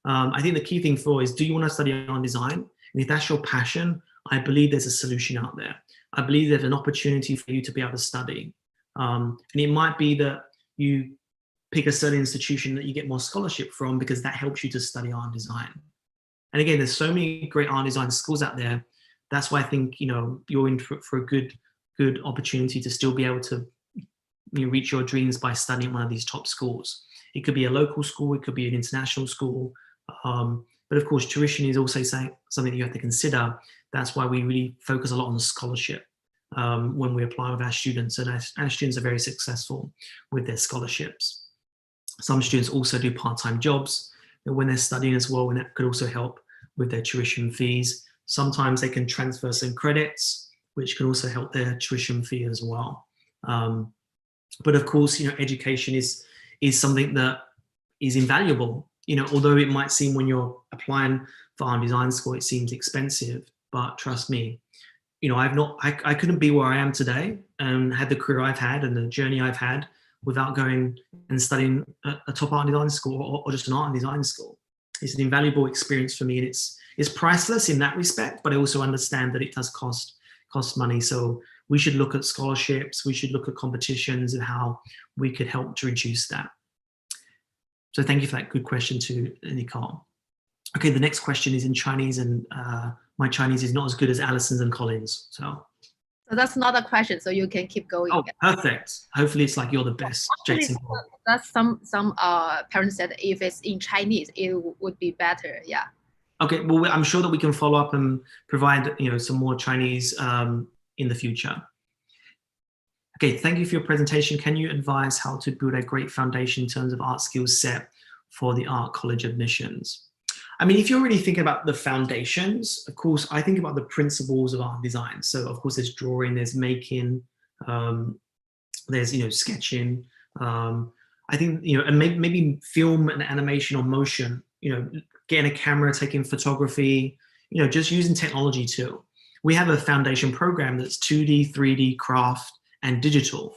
I think the key thing is, do you want to study art and design? And if that's your passion, I believe there's a solution out there. I believe there's an opportunity for you to be able to study. And it might be that you pick a certain institution that you get more scholarship from because that helps you to study art and design. And again, there's so many great art and design schools out there. That's why I think, you know, you're in for a good opportunity to still be able to, you know, reach your dreams by studying one of these top schools. It could be a local school, it could be an international school. But of course, tuition is also something you have to consider. That's why we really focus a lot on scholarship when we apply with our students. And our students are very successful with their scholarships. Some students also do part-time jobs when they're studying as well, and that could also help with their tuition fees. Sometimes they can transfer some credits, which can also help their tuition fee as well. But of course, you know, education is something that is invaluable. You know, although it might seem when you're applying for art and design school, it seems expensive, but trust me, you know, I couldn't be where I am today and had the career I've had and the journey I've had without going and studying a top art and design school or just an art and design school. It's an invaluable experience for me, and it's priceless in that respect, but I also understand that it does cost money. So we should look at scholarships, we should look at competitions and how we could help to reduce that. So thank you for that good question to Nicole. Okay, the next question is in Chinese, and my Chinese is not as good as Alison's and Colin's. So So that's not a question, so you can keep going. Oh, perfect. Hopefully it's like you're the best. Actually, that's some parents said if it's in Chinese, it would be better. Yeah. Okay, well, I'm sure that we can follow up and provide, some more Chinese in the future. Okay, thank you for your presentation. Can you advise how to build a great foundation in terms of art skills set for the art college admissions? I mean, if you're really thinking about the foundations, of course, I think about the principles of art design. So of course, there's drawing, there's making, there's, sketching. I think, and maybe film and animation or motion, getting a camera, taking photography, just using technology too. We have a foundation program that's 2D, 3D, craft, and digital.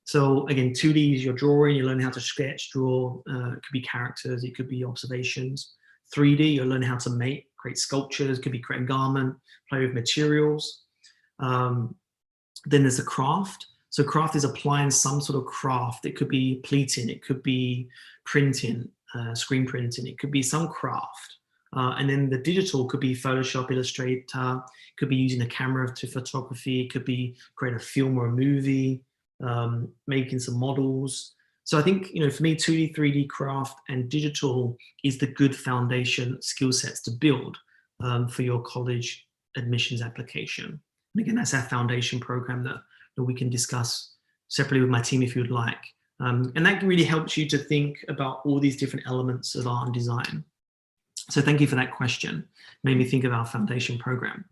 So again, 2D is your drawing, you learn how to sketch, draw, it could be characters, it could be observations. 3D, you'll learn how to make, create sculptures, could be create a garment, play with materials. Then there's a craft. So craft is applying some sort of craft. It could be pleating, it could be printing, screen printing, it could be some craft. And then the digital could be Photoshop, Illustrator, could be using a camera to photography, it could be create a film or a movie, making some models. So I think, for me, 2D, 3D, craft, and digital is the good foundation skill sets to build for your college admissions application. And again, that's our foundation program that we can discuss separately with my team if you'd like. And that really helps you to think about all these different elements of art and design. So thank you for that question. Made me think of our foundation program.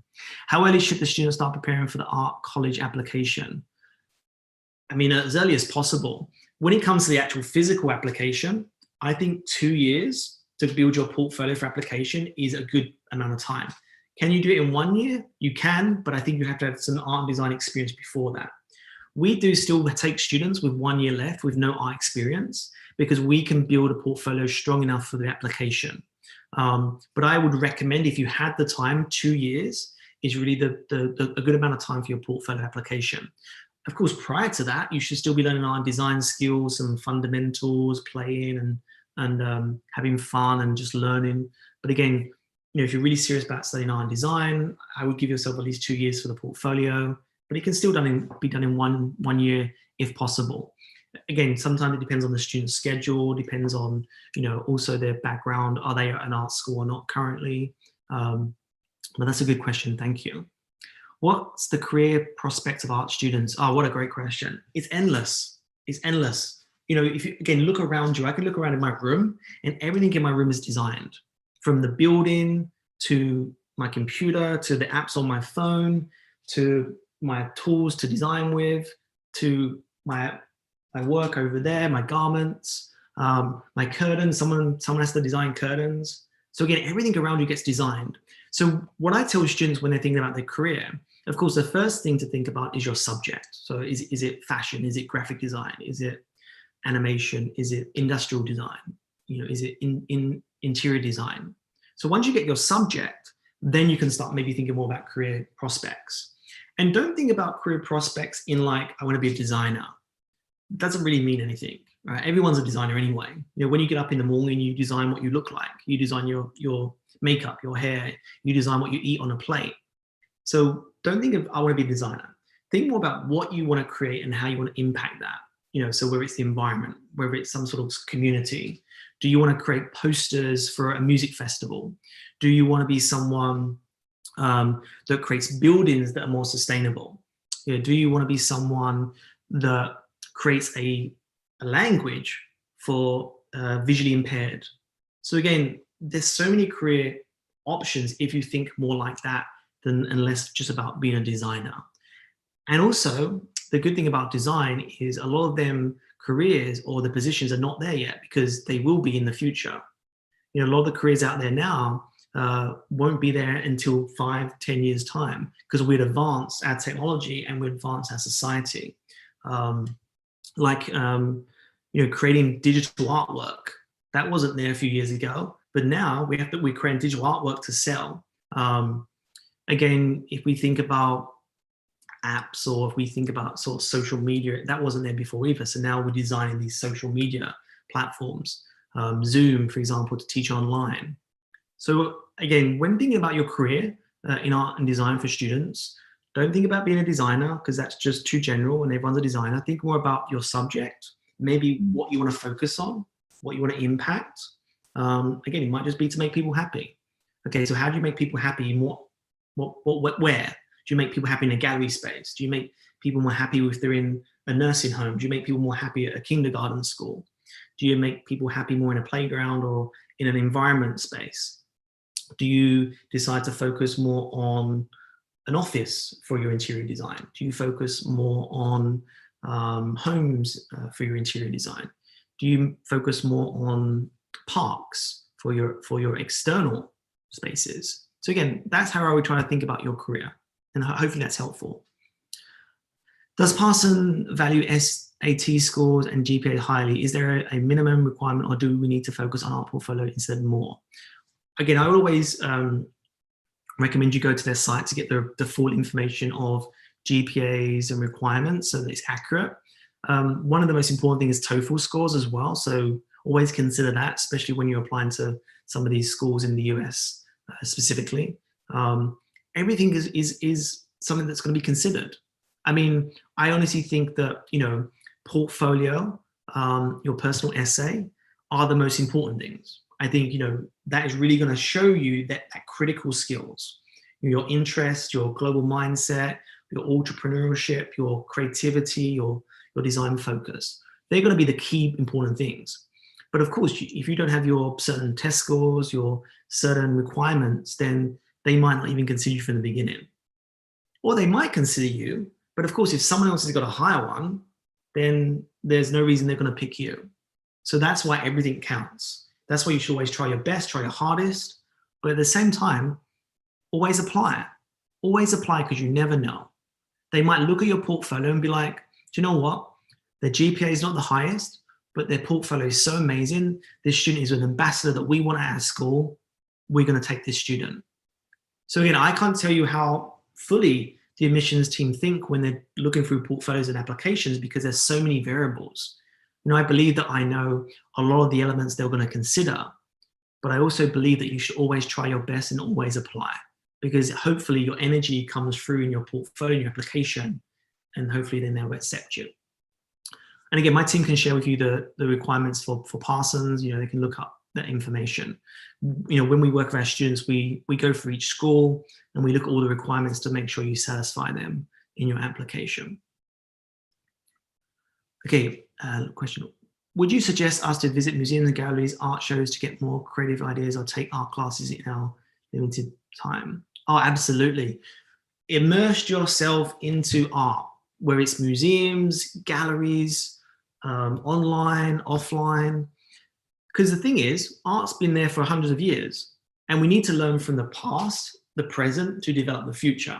How early should the students start preparing for the art college application? I mean, as early as possible. When it comes to the actual physical application, I think 2 years to build your portfolio for application is a good amount of time. Can you do it in 1 year? You can, but I think you have to have some art and design experience before that. We do still take students with 1 year left with no art experience because we can build a portfolio strong enough for the application. But I would recommend, if you had the time, 2 years is really a good amount of time for your portfolio application. Of course, prior to that, you should still be learning art design skills, some fundamentals, playing and having fun and just learning. But again, if you're really serious about studying art and design, I would give yourself at least 2 years for the portfolio, but it can still be done in one year if possible. Again, sometimes it depends on the student's schedule, depends on, also their background. Are they at an art school or not currently? But that's a good question, thank you. What's the career prospects of art students? Oh, what a great question. It's endless. It's endless. If you, again, look around you, I can look around in my room and everything in my room is designed. From the building to my computer, to the apps on my phone, to my tools to design with, to my work over there, my garments, my curtains, someone has to design curtains. So again, everything around you gets designed. So what I tell students when they're thinking about their career, of course, the first thing to think about is your subject. So is it fashion? Is it graphic design? Is it animation? Is it industrial design? Is it in interior design? So once you get your subject, then you can start maybe thinking more about career prospects. And don't think about career prospects in like, I want to be a designer. It doesn't really mean anything, right? Everyone's a designer anyway. When you get up in the morning, you design what you look like. You design your makeup, your hair, you design what you eat on a plate. So don't think of, I want to be a designer. Think more about what you want to create and how you want to impact that. So whether it's the environment, whether it's some sort of community. Do you want to create posters for a music festival? Do you want to be someone that creates buildings that are more sustainable? Do you want to be someone that creates a language for visually impaired? So again, there's so many career options if you think more like that and less just about being a designer. And also, the good thing about design is a lot of them careers or the positions are not there yet because they will be in the future. A lot of the careers out there now won't be there until 5-10 years time because we'd advance our technology and we'd advance our society. Creating digital artwork, that wasn't there a few years ago, but now we're creating digital artwork to sell. Again, if we think about apps or if we think about sort of social media, that wasn't there before either. So now we're designing these social media platforms, Zoom, for example, to teach online. So again, when thinking about your career in art and design for students, Don't think about being a designer because that's just too general and everyone's a designer. Think more about your subject, maybe what you want to focus on, what you want to impact. Again, it might just be to make people happy. Okay, so how do you make people happy? Where? Do you make people happy in a gallery space? Do you make people more happy if they're in a nursing home? Do you make people more happy at a kindergarten school? Do you make people happy more in a playground or in an environment space? Do you decide to focus more on an office for your interior design? Do you focus more on homes for your interior design? Do you focus more on parks for your external spaces? So again, that's how I would try to think about your career, and hopefully that's helpful. Does Parson value SAT scores and GPA highly? Is there a minimum requirement, or do we need to focus on our portfolio instead more? Again, I would always recommend you go to their site to get the full information of GPAs and requirements so that it's accurate. One of the most important things is TOEFL scores as well. So always consider that, especially when you're applying to some of these schools in the US specifically. Everything is something that's going to be considered. I mean, I honestly think that, portfolio, your personal essay are the most important things. I think, that is really going to show you that critical skills, your interest, your global mindset, your entrepreneurship, your creativity, your design focus. They're going to be the key important things. But of course, if you don't have your certain test scores, your certain requirements, then they might not even consider you from the beginning. Or they might consider you, but of course, if someone else has got a higher one, then there's no reason they're going to pick you. So that's why everything counts. That's why you should always try your best, try your hardest, but at the same time, always apply. Always apply, because you never know. They might look at your portfolio and be like, do you know what? Their GPA is not the highest, but their portfolio is so amazing. This student is an ambassador that we want at our school. We're going to take this student. So again, I can't tell you how fully the admissions team think when they're looking through portfolios and applications, because there's so many variables. I believe that I know a lot of the elements they're going to consider, but I also believe that you should always try your best and always apply, because hopefully your energy comes through in your portfolio, your application, and hopefully then they'll accept you. And again, my team can share with you the requirements for Parsons. They can look up that information. When we work with our students, we go through each school and we look at all the requirements to make sure you satisfy them in your application. Okay, question. Would you suggest us to visit museums and galleries, art shows to get more creative ideas, or take art classes in our limited time? Oh, absolutely. Immerse yourself into art, where it's museums, galleries, online, offline. Because the thing is, art's been there for hundreds of years, and we need to learn from the past, the present, to develop the future.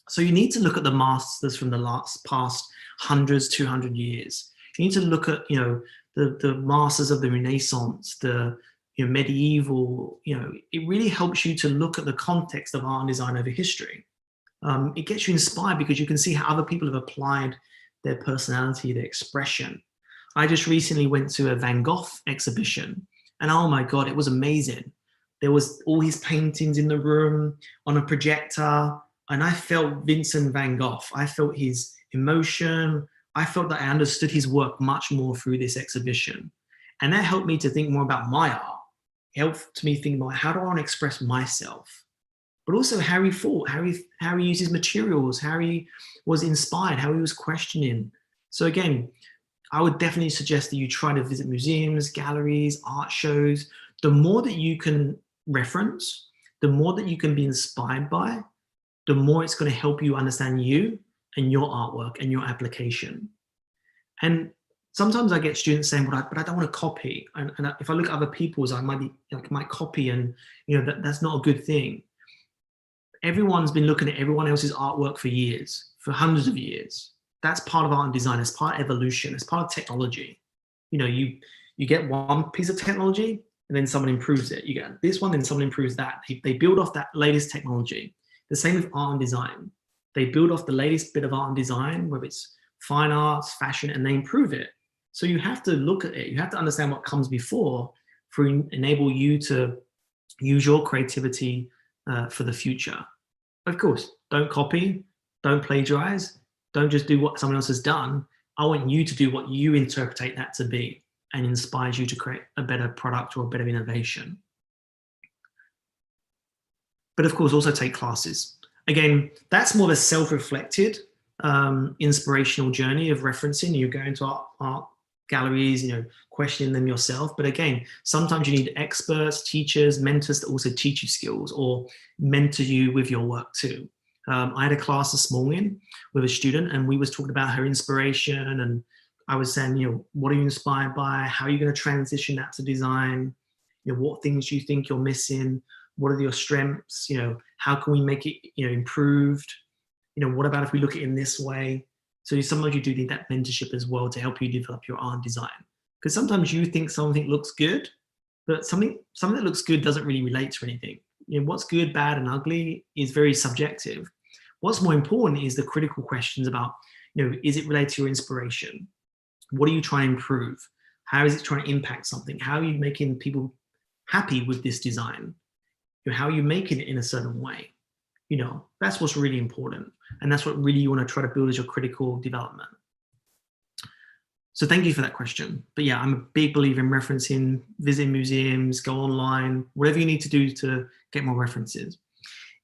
So you need to look at the masters from the past hundreds, 200 years. You need to look at, the masters of the Renaissance, the medieval. It really helps you to look at the context of art and design over history. It gets you inspired because you can see how other people have applied their personality, their expression. I just recently went to a Van Gogh exhibition, and oh my God, it was amazing. There was all his paintings in the room on a projector, and I felt Vincent van Gogh. I felt his emotion. I felt that I understood his work much more through this exhibition. And that helped me to think more about my art. It helped me think about how do I want to express myself, but also how he thought, how he uses materials, how he was inspired, how he was questioning. So again, I would definitely suggest that you try to visit museums, galleries, art shows. The more that you can reference, the more that you can be inspired by, the more it's going to help you understand you and your artwork and your application. And sometimes I get students saying, but I don't want to copy. And if I look at other people's, I might copy, and that's not a good thing. Everyone's been looking at everyone else's artwork for years, for hundreds of years. That's part of art and design. It's part of evolution. It's part of technology. You get one piece of technology and then someone improves it. You get this one, then someone improves that. They build off that latest technology. The same with art and design. They build off the latest bit of art and design, whether it's fine arts, fashion, and they improve it. So you have to look at it. You have to understand what comes before for enable you to use your creativity for the future. Of course, don't copy, Don't plagiarize. Don't just do what someone else has done. I want you to do what you interpret that to be and inspires you to create a better product or a better innovation. But of course, also take classes. Again, that's more of a self-reflected, inspirational journey of referencing. You go into art galleries, questioning them yourself. But again, sometimes you need experts, teachers, mentors that also teach you skills or mentor you with your work too. I had a class this morning with a student, and we was talking about her inspiration, and I was saying, what are you inspired by? How are you going to transition that to design? What things do you think you're missing? What are your strengths? How can we make it, improved? What about if we look at it in this way? So sometimes you do need that mentorship as well to help you develop your art and design. Because sometimes you think something looks good, but something that looks good doesn't really relate to anything. What's good, bad, and ugly is very subjective. What's more important is the critical questions about, is it related to your inspiration? What are you trying to improve? How is it trying to impact something? How are you making people happy with this design? How are you making it in a certain way? That's what's really important. And that's what really you want to try to build as your critical development. So thank you for that question. But yeah, I'm a big believer in referencing, visiting museums, go online, whatever you need to do to get more references.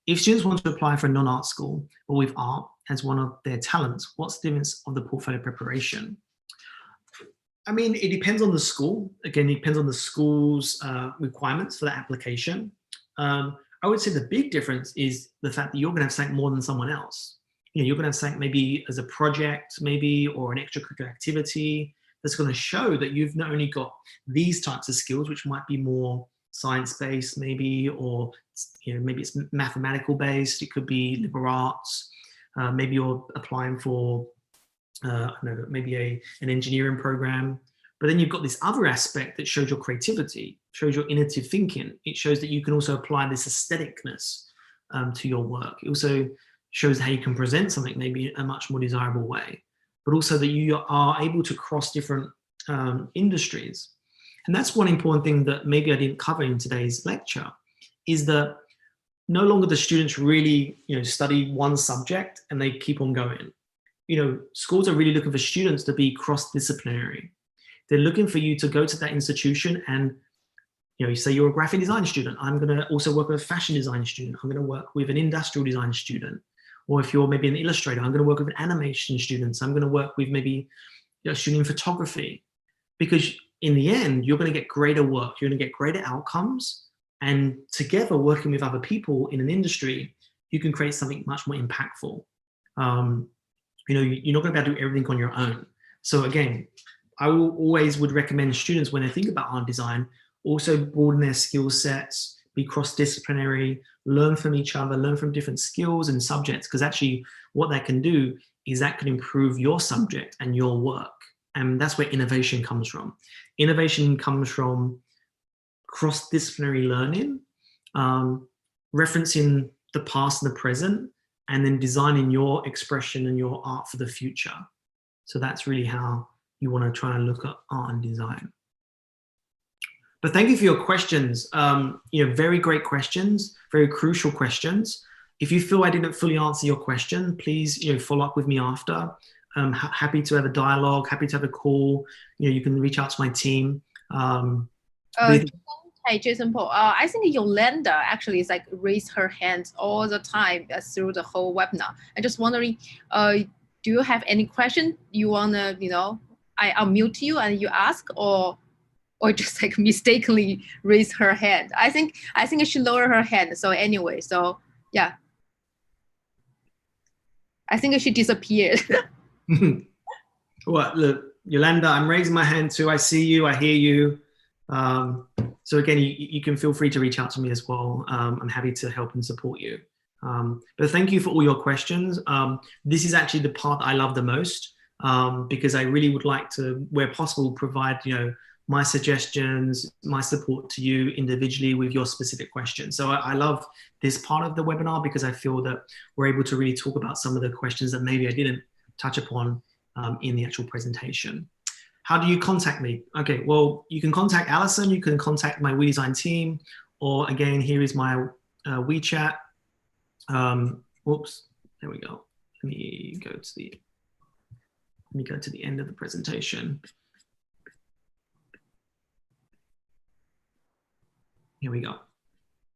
If students want to apply for a non-art school or with art as one of their talents, what's the difference of the portfolio preparation? I mean, it depends on the school. Again, it depends on the school's requirements for that application. I would say the big difference is the fact that you're going to have something more than someone else. You're going to have something maybe as a project, maybe, or an extracurricular activity that's going to show that you've not only got these types of skills, which might be more science-based maybe, or maybe it's mathematical based. It could be liberal arts. Maybe you're applying for I don't know, maybe an engineering program. But then you've got this other aspect that shows your creativity, shows your innovative thinking. It shows that you can also apply this aestheticness to your work. It also shows how you can present something maybe in a much more desirable way, but also that you are able to cross different industries. And that's one important thing that maybe I didn't cover in today's lecture, is that no longer the students really study one subject and they keep on going. Schools are really looking for students to be cross-disciplinary. They're looking for you to go to that institution and, you say you're a graphic design student. I'm going to also work with a fashion design student. I'm going to work with an industrial design student. Or if you're maybe an illustrator, I'm going to work with an animation student. I'm going to work with maybe a student in photography. Because in the end, you're going to get greater work. You're going to get greater outcomes. And together, working with other people in an industry, you can create something much more impactful. You're not going to be able to do everything on your own. So again, I would recommend students, when they think about art design, also broaden their skill sets, be cross-disciplinary, learn from each other, learn from different skills and subjects, because actually what that can do is that can improve your subject and your work. And that's where innovation comes from. Innovation comes from cross-disciplinary learning, referencing the past and the present, and then designing your expression and your art for the future. So that's really how you want to try and look at art and design. But thank you for your questions. Very great questions, very crucial questions. If you feel I didn't fully answer your question, please, follow up with me after. I'm happy to have a dialogue, happy to have a call. You can reach out to my team. Hey, Jason Paul, I think Yolanda actually is raise her hand all the time through the whole webinar. I'm just wondering, do you have any question you wanna, I'll mute you and you ask, or just mistakenly raise her hand? I think she lower her hand. So anyway, so yeah, I think she disappeared. Well, look, Yolanda, I'm raising my hand too. I see you, I hear you. So again, you can feel free to reach out to me as well. I'm happy to help and support you. But thank you for all your questions. This is actually the part I love the most, because I really would like to, where possible, provide my suggestions, my support to you individually with your specific questions. So I love this part of the webinar because I feel that we're able to really talk about some of the questions that maybe I didn't touch upon in the actual presentation. How do you contact me? Okay, well, you can contact Alison, you can contact my WeDesign team, or again, here is my WeChat. Oops, there we go. let me go to the end of the presentation. Here we go.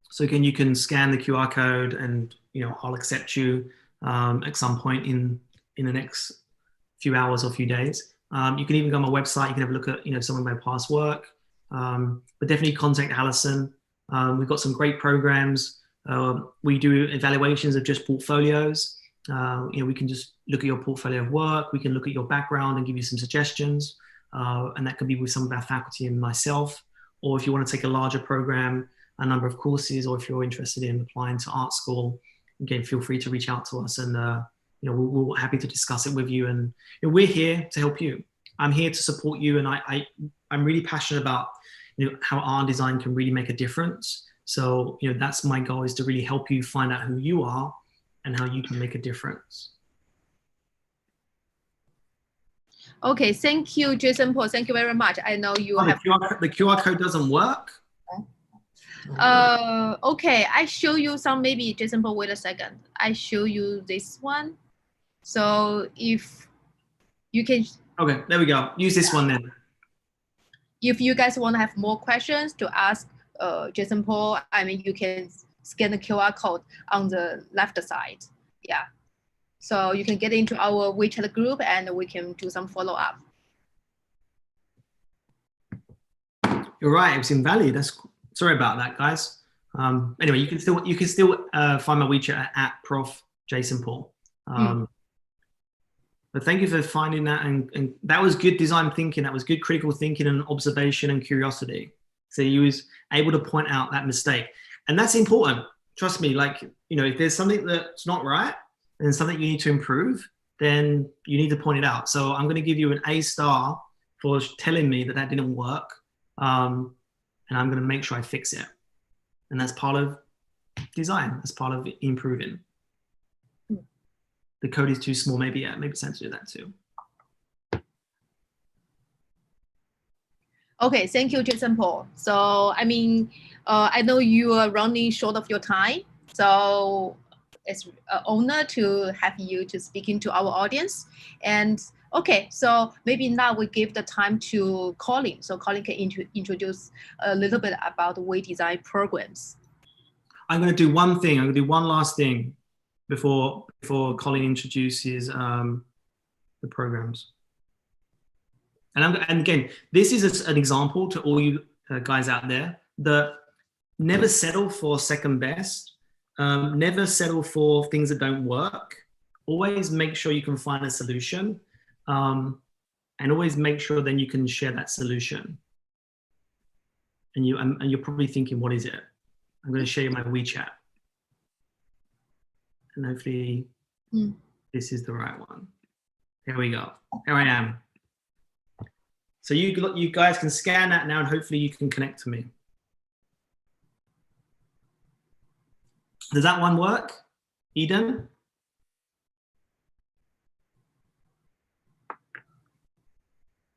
So again, you can scan the QR code, and I'll accept you at some point in the next few hours or few days. You can even go on my website. You can have a look at some of my past work. But definitely contact Alison. We've got some great programs. We do evaluations of just portfolios. We can just look at your portfolio of work. We can look at your background and give you some suggestions. And that could be with some of our faculty and myself. Or if you want to take a larger program, a number of courses, or if you're interested in applying to art school, again, feel free to reach out to us, and we're happy to discuss it with you. And we're here to help you. I'm here to support you, and I'm really passionate about how art design can really make a difference. So that's my goal, is to really help you find out who you are and how you can make a difference. Okay, thank you, Jason Paul. Thank you very much. I know you have the QR code doesn't work. Okay, I show you some, maybe Jason Paul, wait a second. I show you this one. So if you can. Okay, there we go. Use this one then. If you guys want to have more questions to ask Jason Paul, I mean, you can scan the QR code on the left side. Yeah. So you can get into our WeChat group and we can do some follow-up. You're right, it was invalid. Sorry about that, guys. Anyway, you can still find my WeChat at Prof. Jason Paul. But thank you for finding that, and that was good design thinking. That was good critical thinking and observation and curiosity. So you was able to point out that mistake, and that's important. Trust me. Like if there's something that's not right and something you need to improve, then you need to point it out. So I'm going to give you an A* for telling me that didn't work. And I'm going to make sure I fix it. And that's part of design. That's part of improving. The code is too small. Maybe it's time to do that too. Okay, thank you, Jason Paul. So, I mean, I know you are running short of your time. So it's an honor to have you to speaking to our audience. And okay, so maybe now we give the time to Colin. So Colin can introduce a little bit about the way design programs. I'm going to do one thing. I'm going to do one last thing before Colin introduces the programs. And again, this is an example to all you guys out there that never settle for second best. Never settle for things that don't work. Always make sure you can find a solution. And always make sure then you can share that solution. And you're probably thinking, what is it? I'm going to share you my WeChat. And hopefully this is the right one. Here we go. Here I am. So you guys can scan that now, and hopefully you can connect to me. Does that one work, Eden?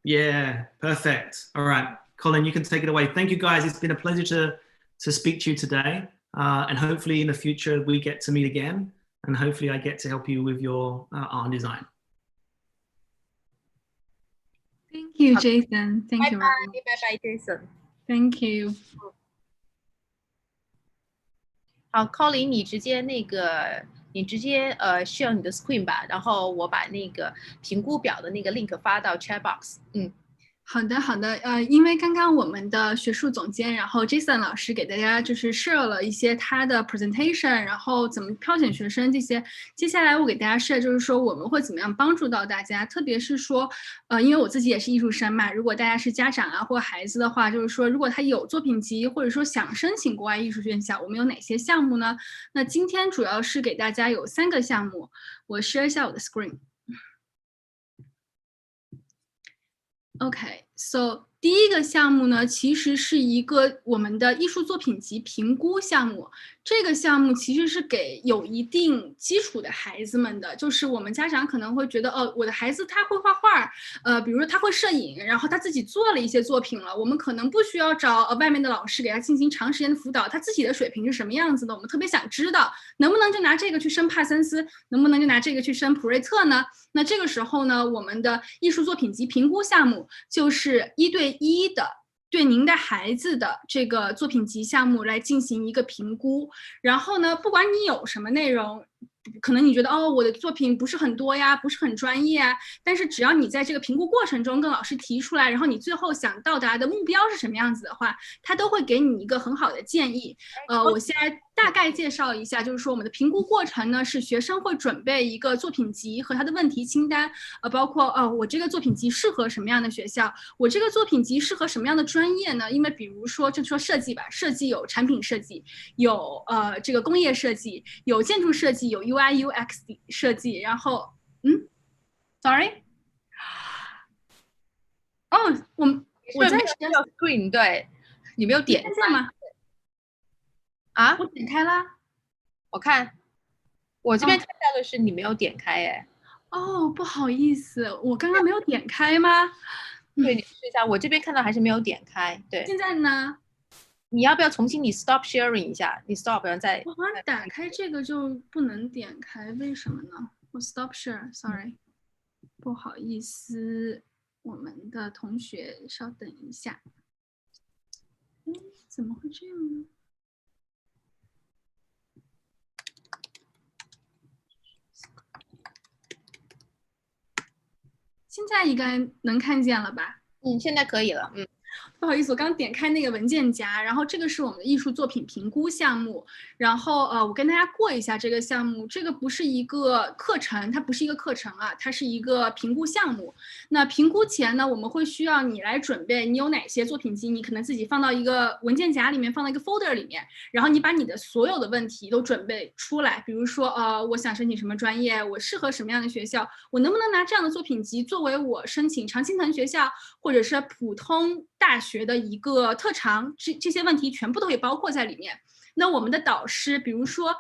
Yeah, perfect. All right, Colin, you can take it away. Thank you, guys. It's been a pleasure to speak to you today. And hopefully in the future, we get to meet again. And hopefully I get to help you with your art design. Thank you, Jason. Thank you. Bye-bye, Jason. Thank you. 好 ，Colin， 你直接share 你的 screen 吧，然后我把那个评估表的那个 link 发到 chat box。好的，因为刚刚我们的学术总监，然后 Jason 老师给大家就是 share 了一些他的 presentation， 然后怎么挑选学生这些。接下来我给大家 share 就是说我们会怎么样帮助到大家，特别是说，因为我自己也是艺术生嘛，如果大家是家长啊或孩子的话，就是说如果他有作品集或者说想申请国外艺术院校，我们有哪些项目呢？那今天主要是给大家有3个项目，我 share 一下我的 screen。Okay, So 第一个项目呢，其实是一个我们的艺术作品集评估项目。这个项目其实是给有一定基础的孩子们的，就是我们家长可能会觉得，我的孩子他会画画，比如说他会摄影，然后他自己做了一些作品了，我们可能不需要找外面的老师给他进行长时间的辅导，他自己的水平是什么样子的，我们特别想知道，能不能就拿这个去升帕森斯，能不能就拿这个去升普瑞特呢？那这个时候呢，我们的艺术作品集评估项目就是1对1的对您的孩子的这个作品集项目来进行一个评估。然后呢，不管你有什么内容，可能你觉得我的作品不是很多呀，不是很专业啊，但是只要你在这个评估过程中跟老师提出来，然后你最后想到达的目标是什么样子的话，他都会给你一个很好的建议。我现在大概介绍一下，就是说我们的评估过程呢，是学生会准备一个作品集和他的问题清单，包括我这个作品集适合什么样的学校，我这个作品集适合什么样的专业呢？因为比如说就说设计吧，设计有产品设计，有这个工业设计，有建筑设计，有 UI UX 设计，然后sorry， 我在screen， 对，你没有点开吗？啊，我点开啦，我看我这边看到的是你没有点开哎。不好意思，我刚刚没有点开吗？对，你试一下，我这边看到还是没有点开。对，现在呢？你要不要重新你 stop sharing 一下？你 stop 然后再。我好像打开这个就不能点开，为什么呢？我 stop share，sorry，不好意思，我们的同学稍等一下。怎么会这样呢？现在应该能看见了吧？现在可以了。不好意思，我刚点开那个文件夹，然后这个是我们的艺术作品评估项目，然后我跟大家过一下这个项目，这个不是一个课程，它不是一个课程啊，它是一个评估项目。那评估前呢，我们会需要你来准备，你有哪些作品集，你可能自己放到一个文件夹里面，放到一个 folder 里面，然后你把你的所有的问题都准备出来，比如说我想申请什么专业，我适合什么样的学校，我能不能拿这样的作品集作为我申请常青藤学校或者是普通大学的一个特长，这些问题全部都会包括在里面。那我们的导师，比如说，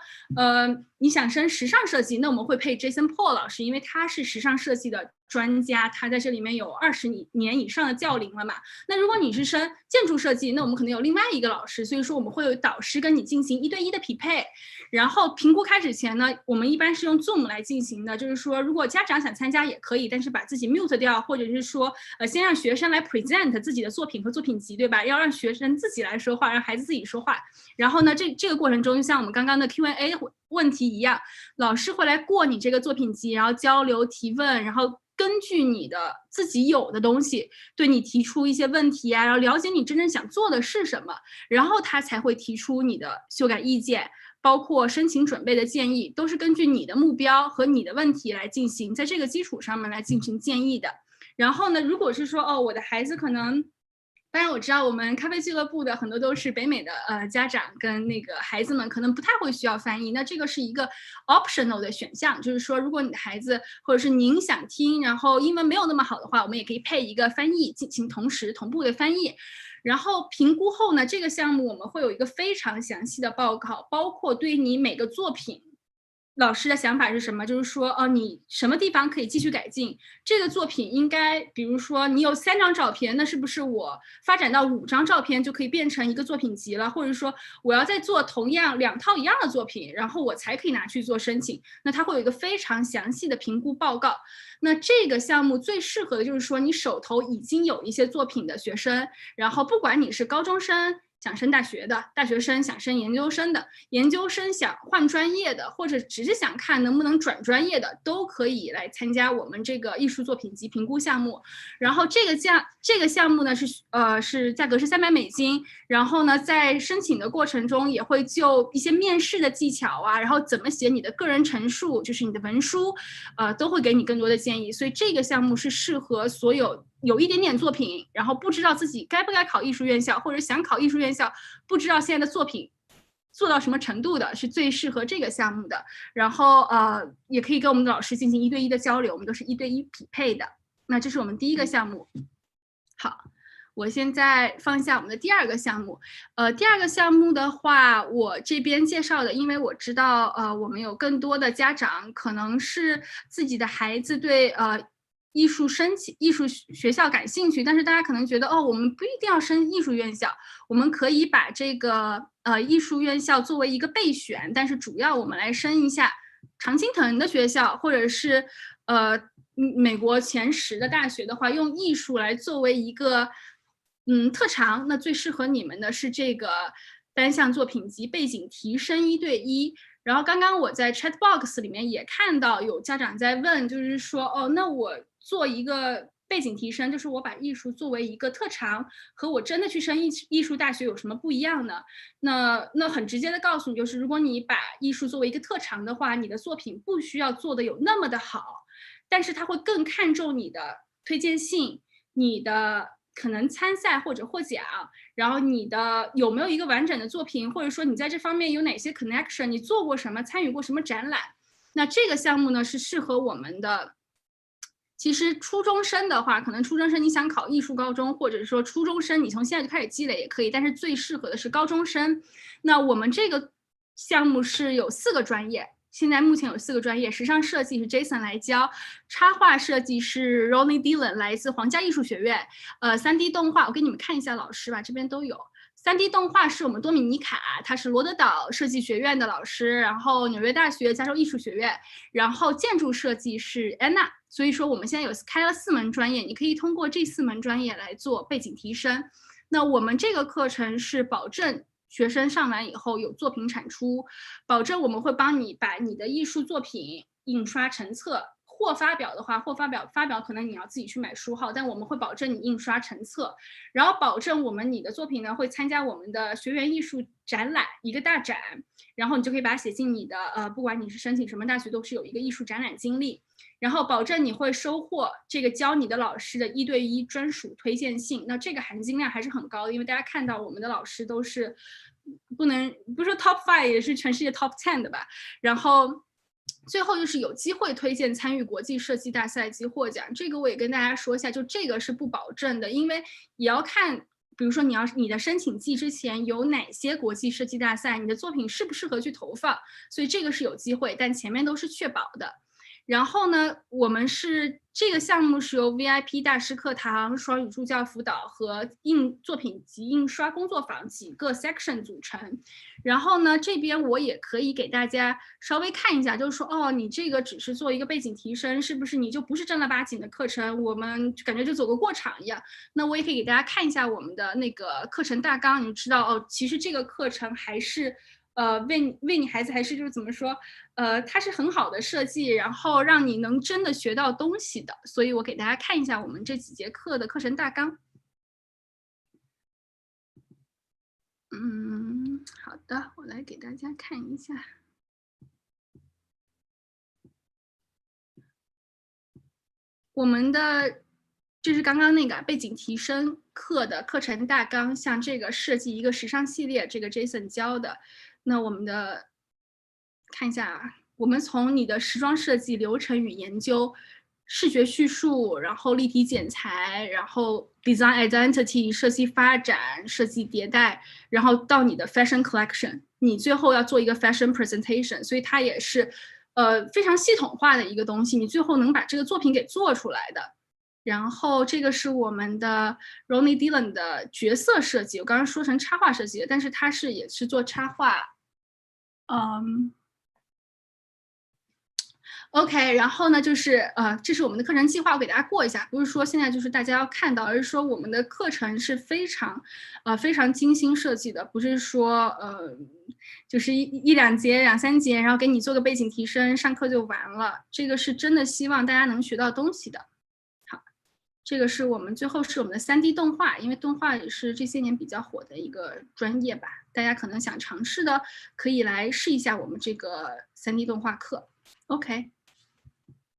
你想升时尚设计，那我们会配 Jason Paul 老师，因为他是时尚设计的专家，他在这里面有20年以上的教龄了嘛。那如果你是升建筑设计，那我们可能有另外一个老师，所以说我们会有导师跟你进行1对1的匹配。然后评估开始前呢，我们一般是用 Zoom 来进行的，就是说如果家长想参加也可以，但是把自己 mute 掉，或者是说先让学生来 present 自己的作品和作品集，对吧？要让学生自己来说话，让孩子自己说话。然后呢，这个过程中，就像我们刚刚的 Q&A 问题一样，老师会来过你这个作品集，然后交流提问，然后根据你的自己有的东西对你提出一些问题啊，然后了解你真正想做的是什么，然后他才会提出你的修改意见，包括申请准备的建议，都是根据你的目标和你的问题来进行，在这个基础上面来进行建议的。然后呢，如果是说我的孩子可能，当然我知道我们咖啡俱乐部的很多都是北美的家长跟那个孩子们可能不太会需要翻译，那这个是一个 optional 的选项，就是说如果你的孩子或者是您想听，然后英文没有那么好的话，我们也可以配一个翻译进行同步的翻译。然后评估后呢，这个项目我们会有一个非常详细的报告，包括对你每个作品老师的想法是什么，就是说你什么地方可以继续改进，这个作品应该比如说你有3张照片，那是不是我发展到5张照片就可以变成一个作品集了，或者说我要再做同样2套一样的作品，然后我才可以拿去做申请。那它会有一个非常详细的评估报告。那这个项目最适合的就是说你手头已经有一些作品的学生，然后不管你是高中生想升大学的，大学生想升研究生的，研究生想换专业的，或者只是想看能不能转专业的，都可以来参加我们这个艺术作品集评估项目。然后这个项目呢是价格是$300，然后呢在申请的过程中也会就一些面试的技巧啊，然后怎么写你的个人陈述，就是你的文书，都会给你更多的建议。所以这个项目是适合所有一点点作品，然后不知道自己该不该考艺术院校，或者想考艺术院校不知道现在的作品做到什么程度的，是最适合这个项目的。然后也可以跟我们的老师进行1对1的交流，我们都是1对1匹配的。那这是我们第一个项目。好，我现在放下我们的第二个项目。第二个项目的话，我这边介绍的，因为我知道我们有更多的家长可能是自己的孩子对艺术学校感兴趣，但是大家可能觉得我们不一定要升艺术院校，我们可以把这个艺术院校作为一个备选，但是主要我们来升一下常青藤的学校，或者是美国前10的大学的话，用艺术来作为一个特长，那最适合你们的是这个单项作品集背景提升1对1。然后刚刚我在 chat box 里面也看到有家长在问，就是说那我做一个背景提升，就是我把艺术作为一个特长，和我真的去升艺术大学有什么不一样呢？那很直接的告诉你，就是如果你把艺术作为一个特长的话，你的作品不需要做的有那么的好，但是他会更看重你的推荐性，你的可能参赛或者获奖，然后你的有没有一个完整的作品，或者说你在这方面有哪些 connection， 你做过什么，参与过什么展览。那这个项目呢是适合我们的。其实初中生的话，可能初中生你想考艺术高中，或者说初中生你从现在就开始积累也可以，但是最适合的是高中生。那我们这个项目是有4个专业，现在目前有4个专业，时尚设计是 Jason 来教，插画设计是 Ronnie Dillon 来自皇家艺术学院，3D 动画我给你们看一下老师吧，这边都有。3D 动画是我们多米尼卡，他是罗德岛设计学院的老师，然后纽约大学加州艺术学院，然后建筑设计是 Anna。所以说我们现在开了4门专业，你可以通过这4门专业来做背景提升。那我们这个课程是保证学生上完以后有作品产出，保证我们会帮你把你的艺术作品印刷成册，或发表的话，或发表可能你要自己去买书号，但我们会保证你印刷成册，然后保证你的作品呢会参加我们的学园艺术展览，一个大展，然后你就可以把它写进你的不管你是申请什么大学都是有一个艺术展览经历，然后保证你会收获这个教你的老师的1对1专属推荐信。那这个含金量还是很高的，因为大家看到我们的老师都是不是说 top 5也是全世界 top 10的吧。然后最后就是有机会推荐参与国际设计大赛及获奖，这个我也跟大家说一下，就这个是不保证的，因为也要看比如说你的申请季之前有哪些国际设计大赛，你的作品适不适合去投放，所以这个是有机会，但前面都是确保的。然后呢，我们这个项目是由 VIP 大师课堂、双语助教辅导和作品集印刷工作坊几个 section 组成。然后呢，这边我也可以给大家稍微看一下，就是说你这个只是做一个背景提升，是不是你就不是正儿八经的课程，我们感觉就走个过场一样。那我也可以给大家看一下我们的那个课程大纲，你就知道其实这个课程还是为你孩子还是就是怎么说它是很好的设计，然后让你能真的学到东西的。所以我给大家看一下我们这几节课的课程大纲。好的，我来给大家看一下。我们的就是刚刚那个背景提升课的课程大纲，像这个设计一个时尚系列，这个 Jason 教的。那我们的看一下啊，我们从你的时装设计流程与研究、视觉叙述，然后立体剪裁，然后 design identity 设计发展、设计迭代，然后到你的 fashion collection， 你最后要做一个 fashion presentation， 所以它也是非常系统化的一个东西，你最后能把这个作品给做出来的。然后这个是我们的 Ronnie Dillon 的角色设计，我刚刚说成插画设计的，但是他也是做插画。OK， 然后呢，就是这是我们的课程计划，我给大家过一下，不是说现在就是大家要看到，而是说我们的课程是非常精心设计的，不是说就是一两节、两三节，然后给你做个背景提升，上课就完了。这个是真的希望大家能学到东西的。好，这个是我们最后是我们的3D 动画，因为动画也是这些年比较火的一个专业吧，大家可能想尝试的可以来试一下我们这个3D 动画课。OK。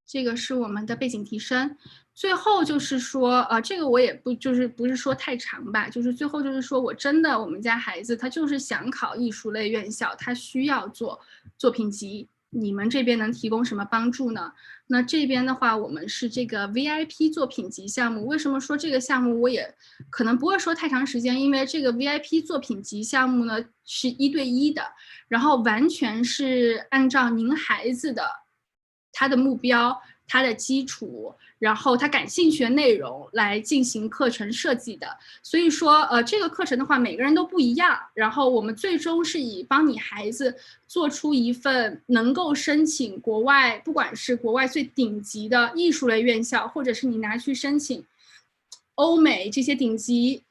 这个是我们的背景提升，最后就是说，这个我也不是说太长吧，就是最后就是说我们家孩子他就是想考艺术类院校，他需要做作品集，你们这边能提供什么帮助呢？那这边的话，我们是这个 VIP 作品集项目。为什么说这个项目我也可能不会说太长时间？因为这个 VIP 作品集项目呢是1对1的，然后完全是按照您孩子的他的目标、他的基础，然后他感兴趣的内容来进行课程设计的。所以说，这个课程的话，每个人都不一样。然后我们最终是以帮你孩子做出一份能够申请国外，不管是国外最顶级的艺术类院校，或者是你拿去申请欧美这些顶级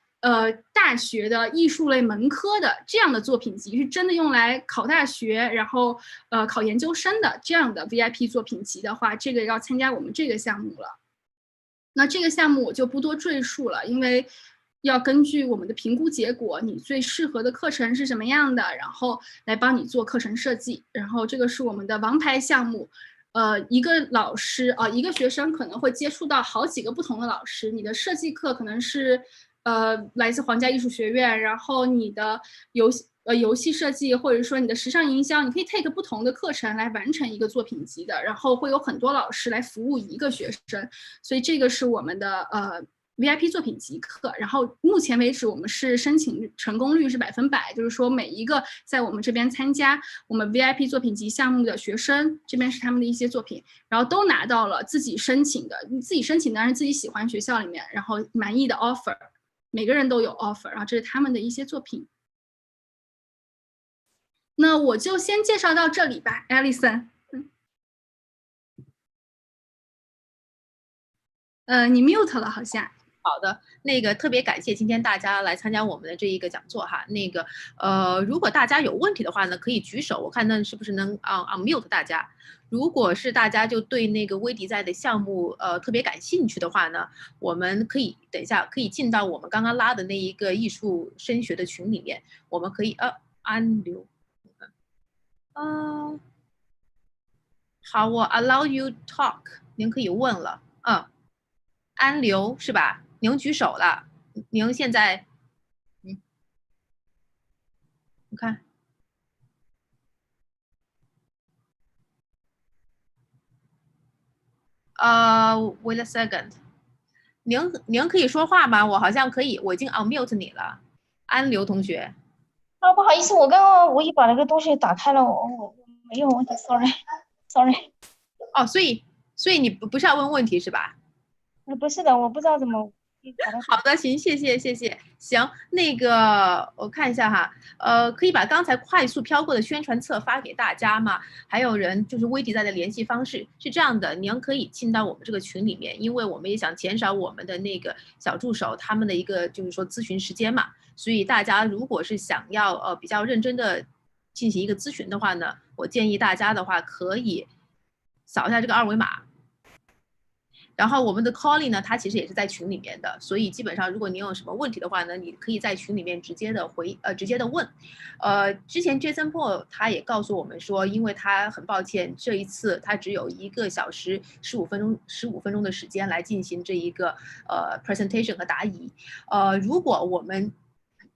大学的艺术类门科的这样的作品集，是真的用来考大学，然后考研究生的这样的 VIP 作品集的话，这个要参加我们这个项目了。那这个项目我就不多赘述了，因为要根据我们的评估结果，你最适合的课程是什么样的，然后来帮你做课程设计。然后这个是我们的王牌项目，一个老师一个学生可能会接触到好几个不同的老师。你的设计课可能是来自皇家艺术学院，然后你的游戏设计，或者说你的时尚营销，你可以 take 不同的课程来完成一个作品集的，然后会有很多老师来服务一个学生，所以这个是我们的VIP 作品集课。然后目前为止我们是申请成功率是100%，就是说每一个在我们这边参加我们 VIP 作品集项目的学生，这边是他们的一些作品，然后都拿到了自己申请的当然是自己喜欢学校里面然后满意的 offer， 每个人都有 offer， 然后这是他们的一些作品。那我就先介绍到这里吧 ，Alison。你 mute 了好像。好的，那个特别感谢今天大家来参加我们的这一个讲座哈。那个如果大家有问题的话呢，可以举手，我看那是不是能unmute 大家。如果是大家就对那个微迪在的项目特别感兴趣的话呢，我们可以等一下可以进到我们刚刚拉的那一个艺术升学的群里面，我们可以安留。好，我 allow you talk， 您可以问了。安留是吧？您举手了，您现在，你看，wait a second， 您可以说话吗？我好像可以，我已经 unmute 你了，安留同学。不好意思，我刚刚无意把那个东西打开了，我没有问题 ，sorry。所以你不是要问问题是吧？不是的，我不知道怎么。好的，行，谢谢。行，那个我看一下哈，可以把刚才快速飘过的宣传册发给大家吗？还有人就是微迪在的联系方式是这样的，您可以进到我们这个群里面，因为我们也想减少我们的那个小助手他们的一个就是说咨询时间嘛，所以大家如果是想要比较认真的进行一个咨询的话呢，我建议大家的话可以扫一下这个二维码。然后我们的 Colin 呢，他其实也是在群里面的，所以基本上如果您有什么问题的话呢，你可以在群里面直接的问。之前 Jason Paul 他也告诉我们说，因为他很抱歉，这一次他只有1个小时15分钟的时间来进行这一个presentation 和答疑。如果我们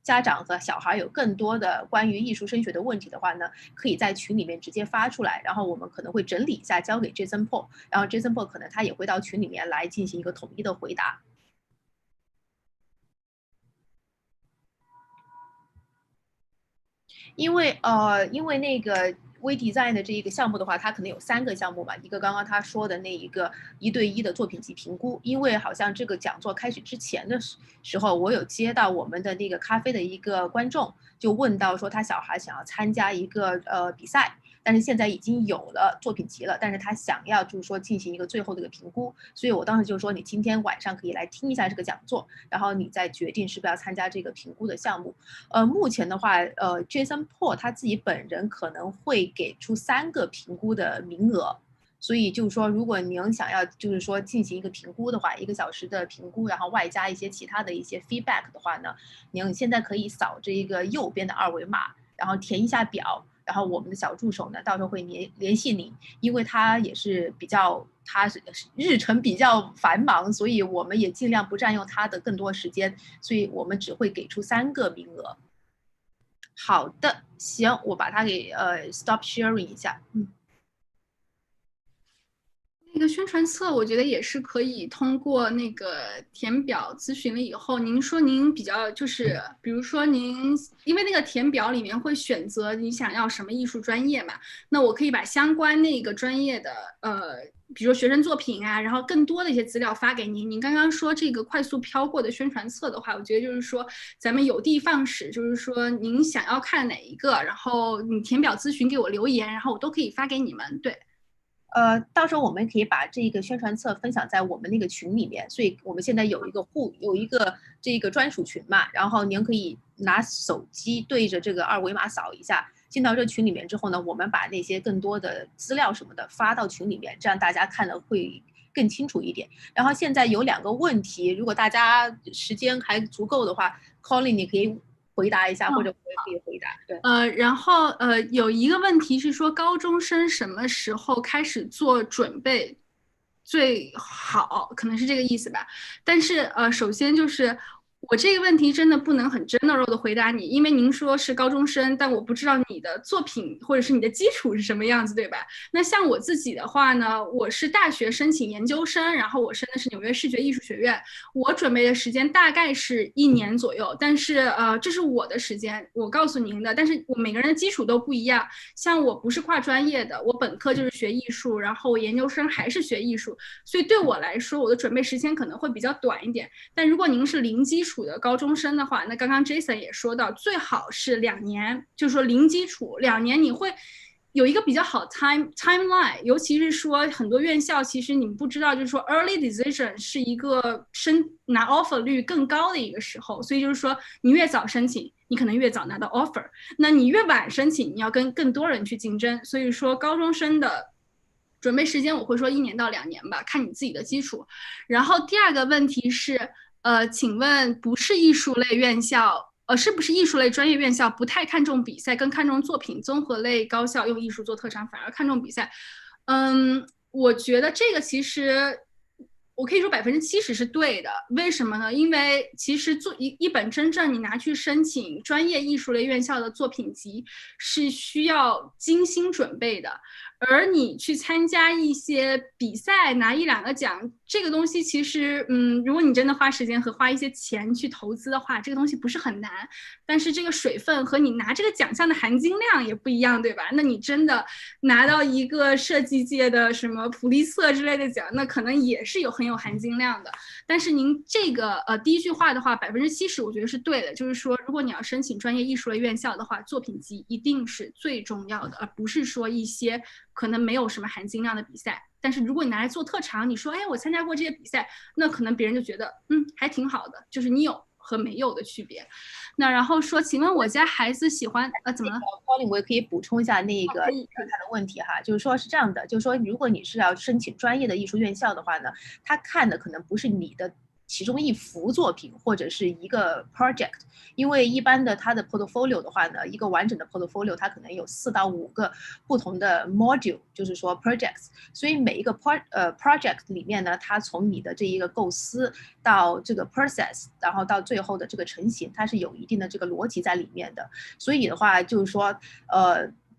家长和小孩有更多的关于艺术升学的问题的话呢，可以在群里面直接发出来，然后我们可能会整理一下交给 Jason Paul， 然后 Jason Paul 可能他也会到群里面来进行一个统一的回答。因为那个微 design 的这一个项目的话，它可能有3个项目吧，一个刚刚他说的那一个1对1的作品集评估，因为好像这个讲座开始之前的时候，我有接到我们的那个咖啡的一个观众就问到说他小孩想要参加一个比赛，但是现在已经有了作品集了，但是他想要就是说进行一个最后的一个评估，所以我当时就说你今天晚上可以来听一下这个讲座，然后你再决定是不是要参加这个评估的项目。目前的话Jason Paul 他自己本人可能会给出3个评估的名额，所以就是说如果您想要就是说进行一个评估的话，1个小时的评估，然后外加一些其他的一些 feedback 的话呢，您现在可以扫这一个右边的二维码，然后填一下表，然后我们的小助手呢到时候会联系你，因为他也是他是日程比较繁忙，所以我们也尽量不占用他的更多时间，所以我们只会给出3个名额。好的，行，我把它给stop sharing 一下。那个宣传册，我觉得也是可以通过那个填表咨询了以后，您说您比较就是，比如说您因为那个填表里面会选择你想要什么艺术专业嘛，那我可以把相关那个专业的比如说学生作品啊，然后更多的一些资料发给您。您刚刚说这个快速飘过的宣传册的话，我觉得就是说咱们有的放矢，就是说您想要看哪一个，然后你填表咨询给我留言，然后我都可以发给你们。对。到时候我们可以把这个宣传册分享在我们那个群里面，所以我们现在有一个这个专属群嘛，然后您可以拿手机对着这个二维码扫一下，进到这群里面之后呢，我们把那些更多的资料什么的发到群里面，这样大家看的会更清楚一点。然后现在有2个问题，如果大家时间还足够的话 ，Colin 你可以回答一下，或者我也可以回答。对，然后有一个问题是说，高中生什么时候开始做准备最好？可能是这个意思吧。但是首先就是我这个问题真的不能很 general 的回答你，因为您说是高中生，但我不知道你的作品或者是你的基础是什么样子，对吧？那像我自己的话呢，我是大学申请研究生，然后我申的是纽约视觉艺术学院，我准备的时间大概是1年左右，但是这是我的时间，我告诉您的，但是我每个人的基础都不一样。像我不是跨专业的，我本科就是学艺术，然后我研究生还是学艺术，所以对我来说，我的准备时间可能会比较短一点。但如果您是零基础的高中生的话，那刚刚 Jason 也说到，最好是2年，就是说零基础2年，你会有一个比较好 timeline， 尤其是说很多院校其实你们不知道，就是说 early decision 是一个拿 offer 率更高的一个时候，所以就是说你越早申请，你可能越早拿到 offer， 那你越晚申请，你要跟更多人去竞争，所以说高中生的准备时间我会说1年到2年吧，看你自己的基础。然后第2个问题是请问不是艺术类院校是不是艺术类专业院校不太看重比赛，更看重作品？综合类高校用艺术做特长，反而看重比赛。我觉得这个其实我可以说70%是对的。为什么呢？因为其实做一本真正你拿去申请专业艺术类院校的作品集是需要精心准备的。而你去参加一些比赛拿1、2个奖，这个东西其实如果你真的花时间和花一些钱去投资的话，这个东西不是很难，但是这个水分和你拿这个奖项的含金量也不一样，对吧？那你真的拿到一个设计界的什么普利策之类的奖，那可能也是很有含金量的。但是您这个第一句话的话，70%我觉得是对的，就是说如果你要申请专业艺术类院校的话，作品集一定是最重要的，而不是说一些可能没有什么含金量的比赛。但是如果你拿来做特长，你说哎我参加过这些比赛，那可能别人就觉得还挺好的，就是你有和没有的区别。那然后说，请问我家孩子喜欢怎么了？Colin， 我也可以补充一下那个他的问题哈，就是说是这样的，就是说如果你是要申请专业的艺术院校的话呢，他看的可能不是你的其中一幅作品或者是一个 project， 因为一般的它的 portfolio 的话呢，一个完整的 portfolio 它可能有4到5个不同的 module， 就是说 projects， 所以每一个project 里面呢，它从你的这一个构思到这个 process， 然后到最后的这个成型，它是有一定的这个逻辑在里面的。所以的话就是说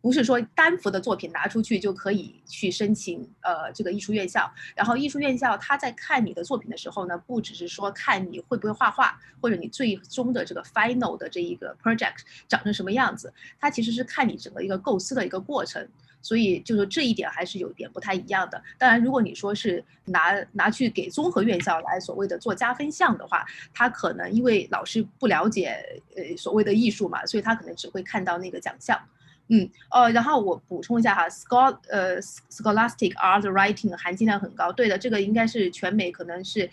不是说单幅的作品拿出去就可以去申请这个艺术院校，然后艺术院校他在看你的作品的时候呢，不只是说看你会不会画画，或者你最终的这个 final 的这一个 project 长成什么样子，它其实是看你整个一个构思的一个过程。所以就是这一点还是有点不太一样的。当然如果你说是拿去给综合院校来所谓的做加分项的话，他可能因为老师不了解所谓的艺术嘛，所以他可能只会看到那个奖项。然后我补充一下哈 ，Scholastic Art Writing 含金量很高。对的，这个应该是全美可能是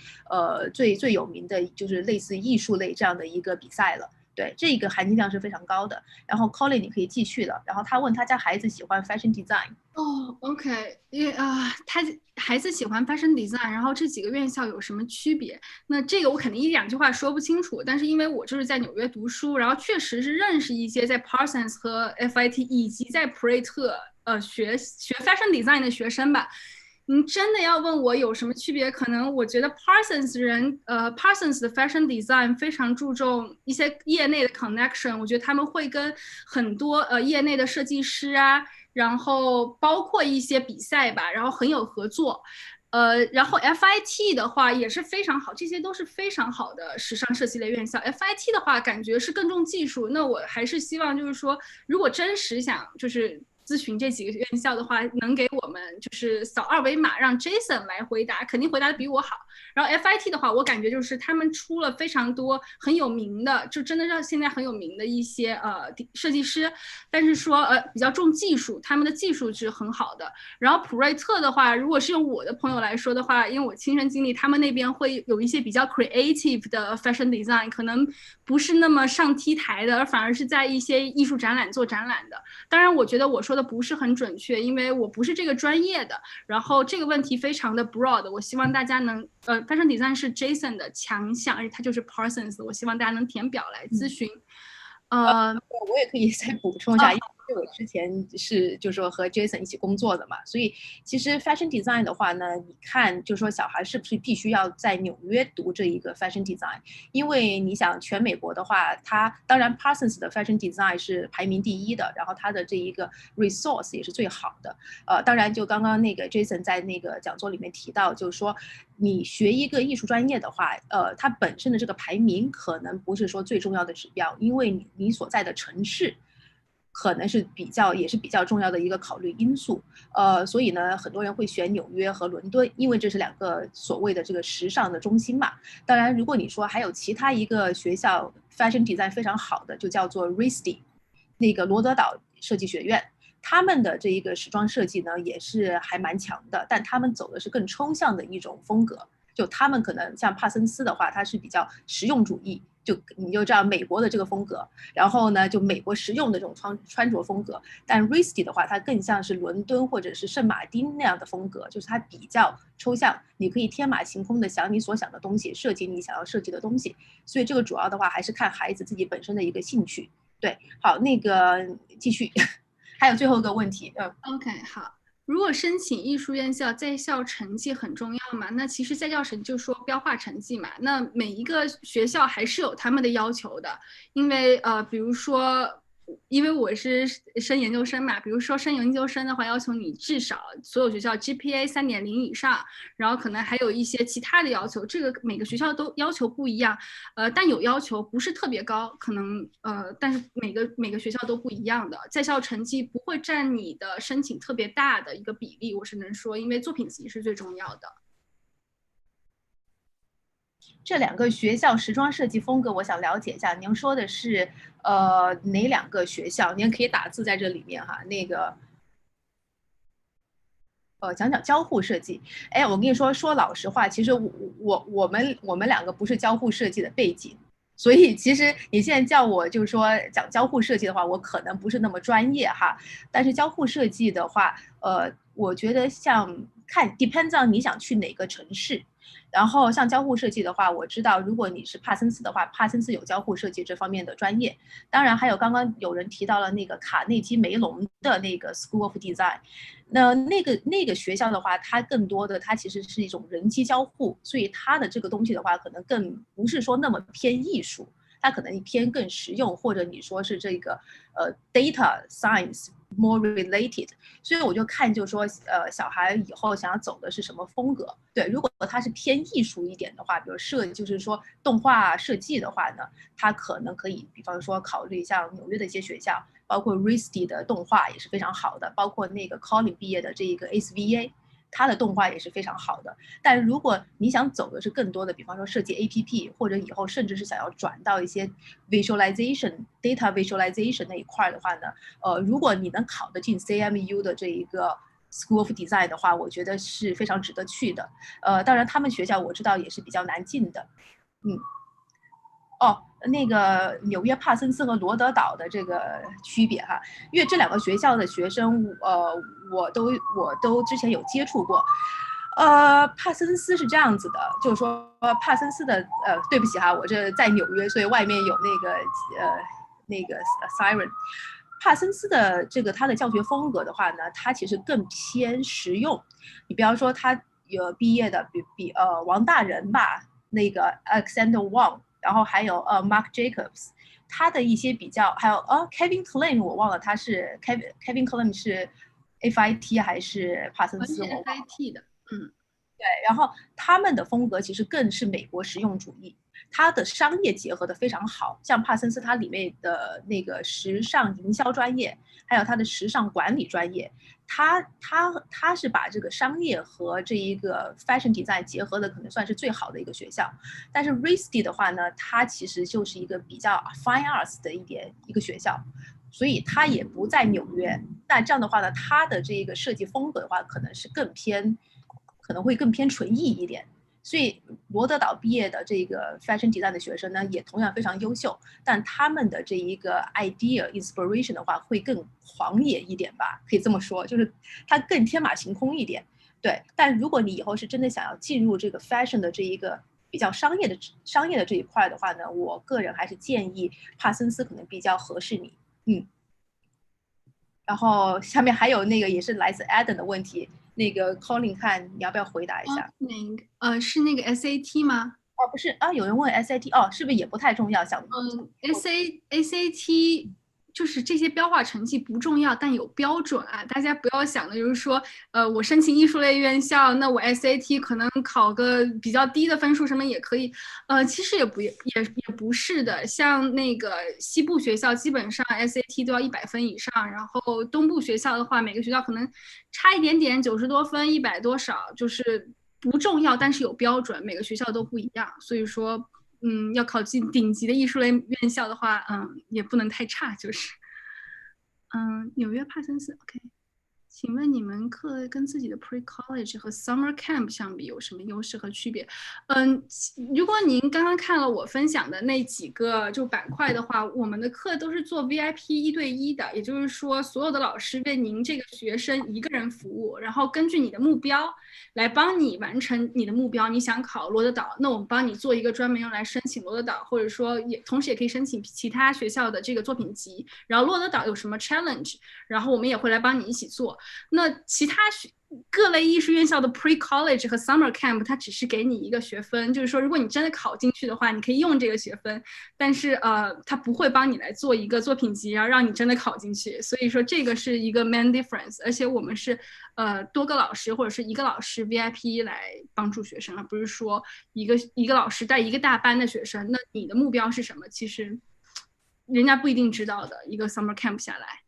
最有名的，就是类似艺术类这样的一个比赛了。对，这个含金量是非常高的。然后 Colin 你可以继续了。然后他问他家孩子喜欢 fashion design。OK， 因为他孩子喜欢 fashion design， 然后这几个院校有什么区别？那这个我肯定1、2句话说不清楚，但是因为我就是在纽约读书，然后确实是认识一些在 Parsons 和 FIT 以及在普瑞特学 fashion design 的学生吧。您真的要问我有什么区别，可能我觉得 Parsons 的 fashion design 非常注重一些业内的 connection， 我觉得他们会跟很多业内的设计师啊，然后包括一些比赛吧，然后很有合作。然后 FIT 的话也是非常好，这些都是非常好的时尚设计类院校。FIT 的话感觉是更重技术，那我还是希望就是说，如果真实想就是咨询这几个院校的话，能给我们就是扫二维码，让 Jason 来回答，肯定回答的比我好。然后 FIT 的话，我感觉就是他们出了非常多很有名的，就真的让现在很有名的一些设计师，但是说比较重技术，他们的技术是很好的。然后普瑞特的话，如果是用我的朋友来说的话，因为我亲身经历，他们那边会有一些比较 creative 的 fashion design， 可能不是那么上 T 台的，而反而是在一些艺术展览做展览的。当然，我觉得我说的不是很准确，因为我不是这个专业的。然后这个问题非常的 broad， 我希望大家能fashion design 是 Jason 的强项，而且他就是 Parsons， 我希望大家能填表来咨询。我也可以再补充一下，因为我之前是就是说和 Jason 一起工作的嘛，所以其实 fashion design 的话呢，你看就是说小孩是不是必须要在纽约读这一个 fashion design？ 因为你想全美国的话，它当然 Parsons 的 fashion design 是排名第一的，然后它的这一个 resource 也是最好的。当然就刚刚那个 Jason 在那个讲座里面提到，就是说你学一个艺术专业的话，它本身的这个排名可能不是说最重要的指标，因为你所在的城市可能是也是比较重要的一个考虑因素。所以呢，很多人会选纽约和伦敦，因为这是两个所谓的这个时尚的中心嘛。当然，如果你说还有其他一个学校 fashion design 非常好的，就叫做 RISD， 那个罗德岛设计学院。他们的这一个时装设计呢，也是还蛮强的，但他们走的是更抽象的一种风格。就他们可能像帕森斯的话，它是比较实用主义，就你就知道美国的这个风格，然后呢，就美国实用的这种穿着风格。但 RISD 的话，它更像是伦敦或者是圣马丁那样的风格，就是它比较抽象，你可以天马行空的想你所想的东西，设计你想要设计的东西。所以这个主要的话还是看孩子自己本身的一个兴趣。对，好，那个继续。还有最后一个问题，OK， 好。如果申请艺术院校，在校成绩很重要嘛？那其实在校成绩就说标化成绩嘛。那每一个学校还是有他们的要求的，因为比如说，因为我是升研究生嘛，比如说升研究生的话，要求你至少所有学校 GPA 3.0以上，然后可能还有一些其他的要求，这个每个学校都要求不一样，但有要求不是特别高，可能但是每个学校都不一样的，在校成绩不会占你的申请特别大的一个比例，我是能说，因为作品集是最重要的。这两个学校时装设计风格，我想了解一下。您说的是哪两个学校？您可以打字在这里面哈。那个讲讲交互设计。哎，我跟你说老实话，其实我们两个不是交互设计的背景，所以其实你现在叫我就是说讲交互设计的话，我可能不是那么专业哈。但是交互设计的话，我觉得像看 depends on 你想去哪个城市。然后像交互设计的话，我知道如果你是帕森斯的话，帕森斯有交互设计这方面的专业。当然还有刚刚有人提到了那个卡内基梅隆的那个 School of Design， 那个学校的话，它更多的它其实是一种人机交互，所以它的这个东西的话，可能更不是说那么偏艺术，它可能偏更实用，或者你说是这个data science more related。所以我就看就是说小孩以后想要走的是什么风格。对，如果他是偏艺术一点的话，比如就是说动画设计的话呢，他可能可以比方说考虑像纽约的一些学校，包括 RISD 的动画也是非常好的，包括那个 Collin 毕业的这一个 SVA， 它的动画也是非常好的。但如果你想走的是更多的，比方说设计 APP， 或者以后甚至是想要转到一些 visualization、data visualization 那一块的话呢，如果你能考得进 CMU 的这一个 School of Design 的话，我觉得是非常值得去的。当然他们学校我知道也是比较难进的。那个纽约帕森斯和罗德岛的这个区别哈，因为这两个学校的学生，我都之前有接触过。帕森斯是这样子的，就是说帕森斯的对不起哈，我这在纽约，所以外面有那个 siren。帕森斯的这个他的教学风格的话呢，他其实更偏实用。你比方说他有毕业的比王大仁吧，那个 Alexander Wang。然后还有Marc Jacobs， 他的一些比较，还有Kevin Klim， 我忘了他是 Kevin Klim 是 FIT 还是帕森斯，是 FIT 的，对，然后他们的风格其实更是美国实用主义，它的商业结合的非常好，像帕森斯它里面的那个时尚营销专业，还有它的时尚管理专业，它是把这个商业和这一个 fashion design 结合的可能算是最好的一个学校。但是 RISD 的话呢，它其实就是一个比较 fine arts 的一个学校，所以它也不在纽约。那这样的话呢，它的这个设计风格的话，可能会更偏纯艺一点。所以罗德岛毕业的这个 fashion design 的学生呢，也同样非常优秀，但他们的这一个 idea inspiration 的话，会更狂野一点吧，可以这么说，就是它更天马行空一点。对，但如果你以后是真的想要进入这个 fashion 的这一个比较商业的这一块的话呢，我个人还是建议帕森斯可能比较合适你。然后下面还有那个也是来自 Adam 的问题，那个 Colin 看你要不要回答一下？是那个 SAT 吗？不是啊，有人问 SAT， 是不是也不太重要？SAT 就是这些标化成绩不重要，但有标准啊！大家不要想的就是说，我申请艺术类院校，那我 SAT 可能考个比较低的分数什么也可以，其实也不是的。像那个西部学校，基本上 SAT 都要100分以上，然后东部学校的话，每个学校可能差一点点，90多分，100多少，就是不重要，但是有标准，每个学校都不一样，所以说。要考进顶级的艺术类院校的话，也不能太差，就是，纽约帕森斯 ，OK。请问你们课跟自己的 pre-college 和 summer camp 相比有什么优势和区别？如果您刚刚看了我分享的那几个就板块的话，我们的课都是做 VIP 1对1的，也就是说所有的老师为您这个学生一个人服务，然后根据你的目标来帮你完成你的目标。你想考罗德岛，那我们帮你做一个专门用来申请罗德岛，或者说同时也可以申请其他学校的这个作品集。然后罗德岛有什么 challenge， 然后我们也会来帮你一起做。那其他各类艺术院校的 pre-college 和 summer camp， 它只是给你一个学分，就是说如果你真的考进去的话，你可以用这个学分，但是它不会帮你来做一个作品集，然后让你真的考进去。所以说这个是一个 main difference， 而且我们是多个老师或者是一个老师 VIP 来帮助学生，而不是说一个老师带一个大班的学生。那你的目标是什么？其实人家不一定知道的。一个 summer camp 下来。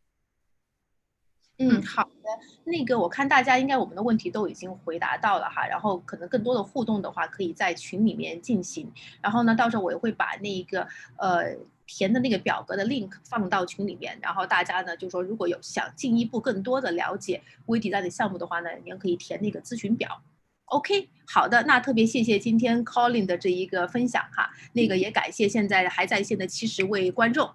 好的，那个我看大家应该我们的问题都已经回答到了哈，然后可能更多的互动的话可以在群里面进行，然后呢到时候我也会把那个填的那个表格的 link 放到群里面，然后大家呢就说如果有想进一步更多的了解微design的项目的话呢，你们可以填那个咨询表。OK， 好的，那特别谢谢今天 Colin 的这一个分享哈，那个也感谢现在还在线的70位观众，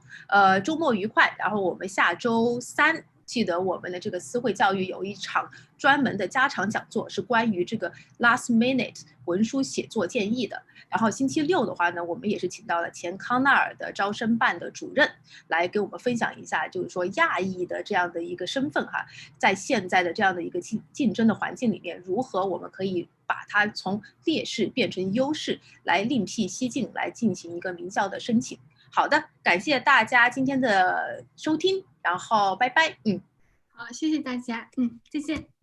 周末愉快，然后我们下周3。记得我们的这个思慧教育有一场专门的加长讲座，是关于这个 last minute 文书写作建议的。然后星期6的话呢，我们也是请到了前康奈尔的招生办的主任来给我们分享一下，就是说亚裔的这样的一个身份哈，在现在的这样的一个竞争的环境里面，如何我们可以把它从劣势变成优势，来另辟蹊径，来进行一个名校的申请。好的，感谢大家今天的收听，然后拜拜。好，谢谢大家，再见。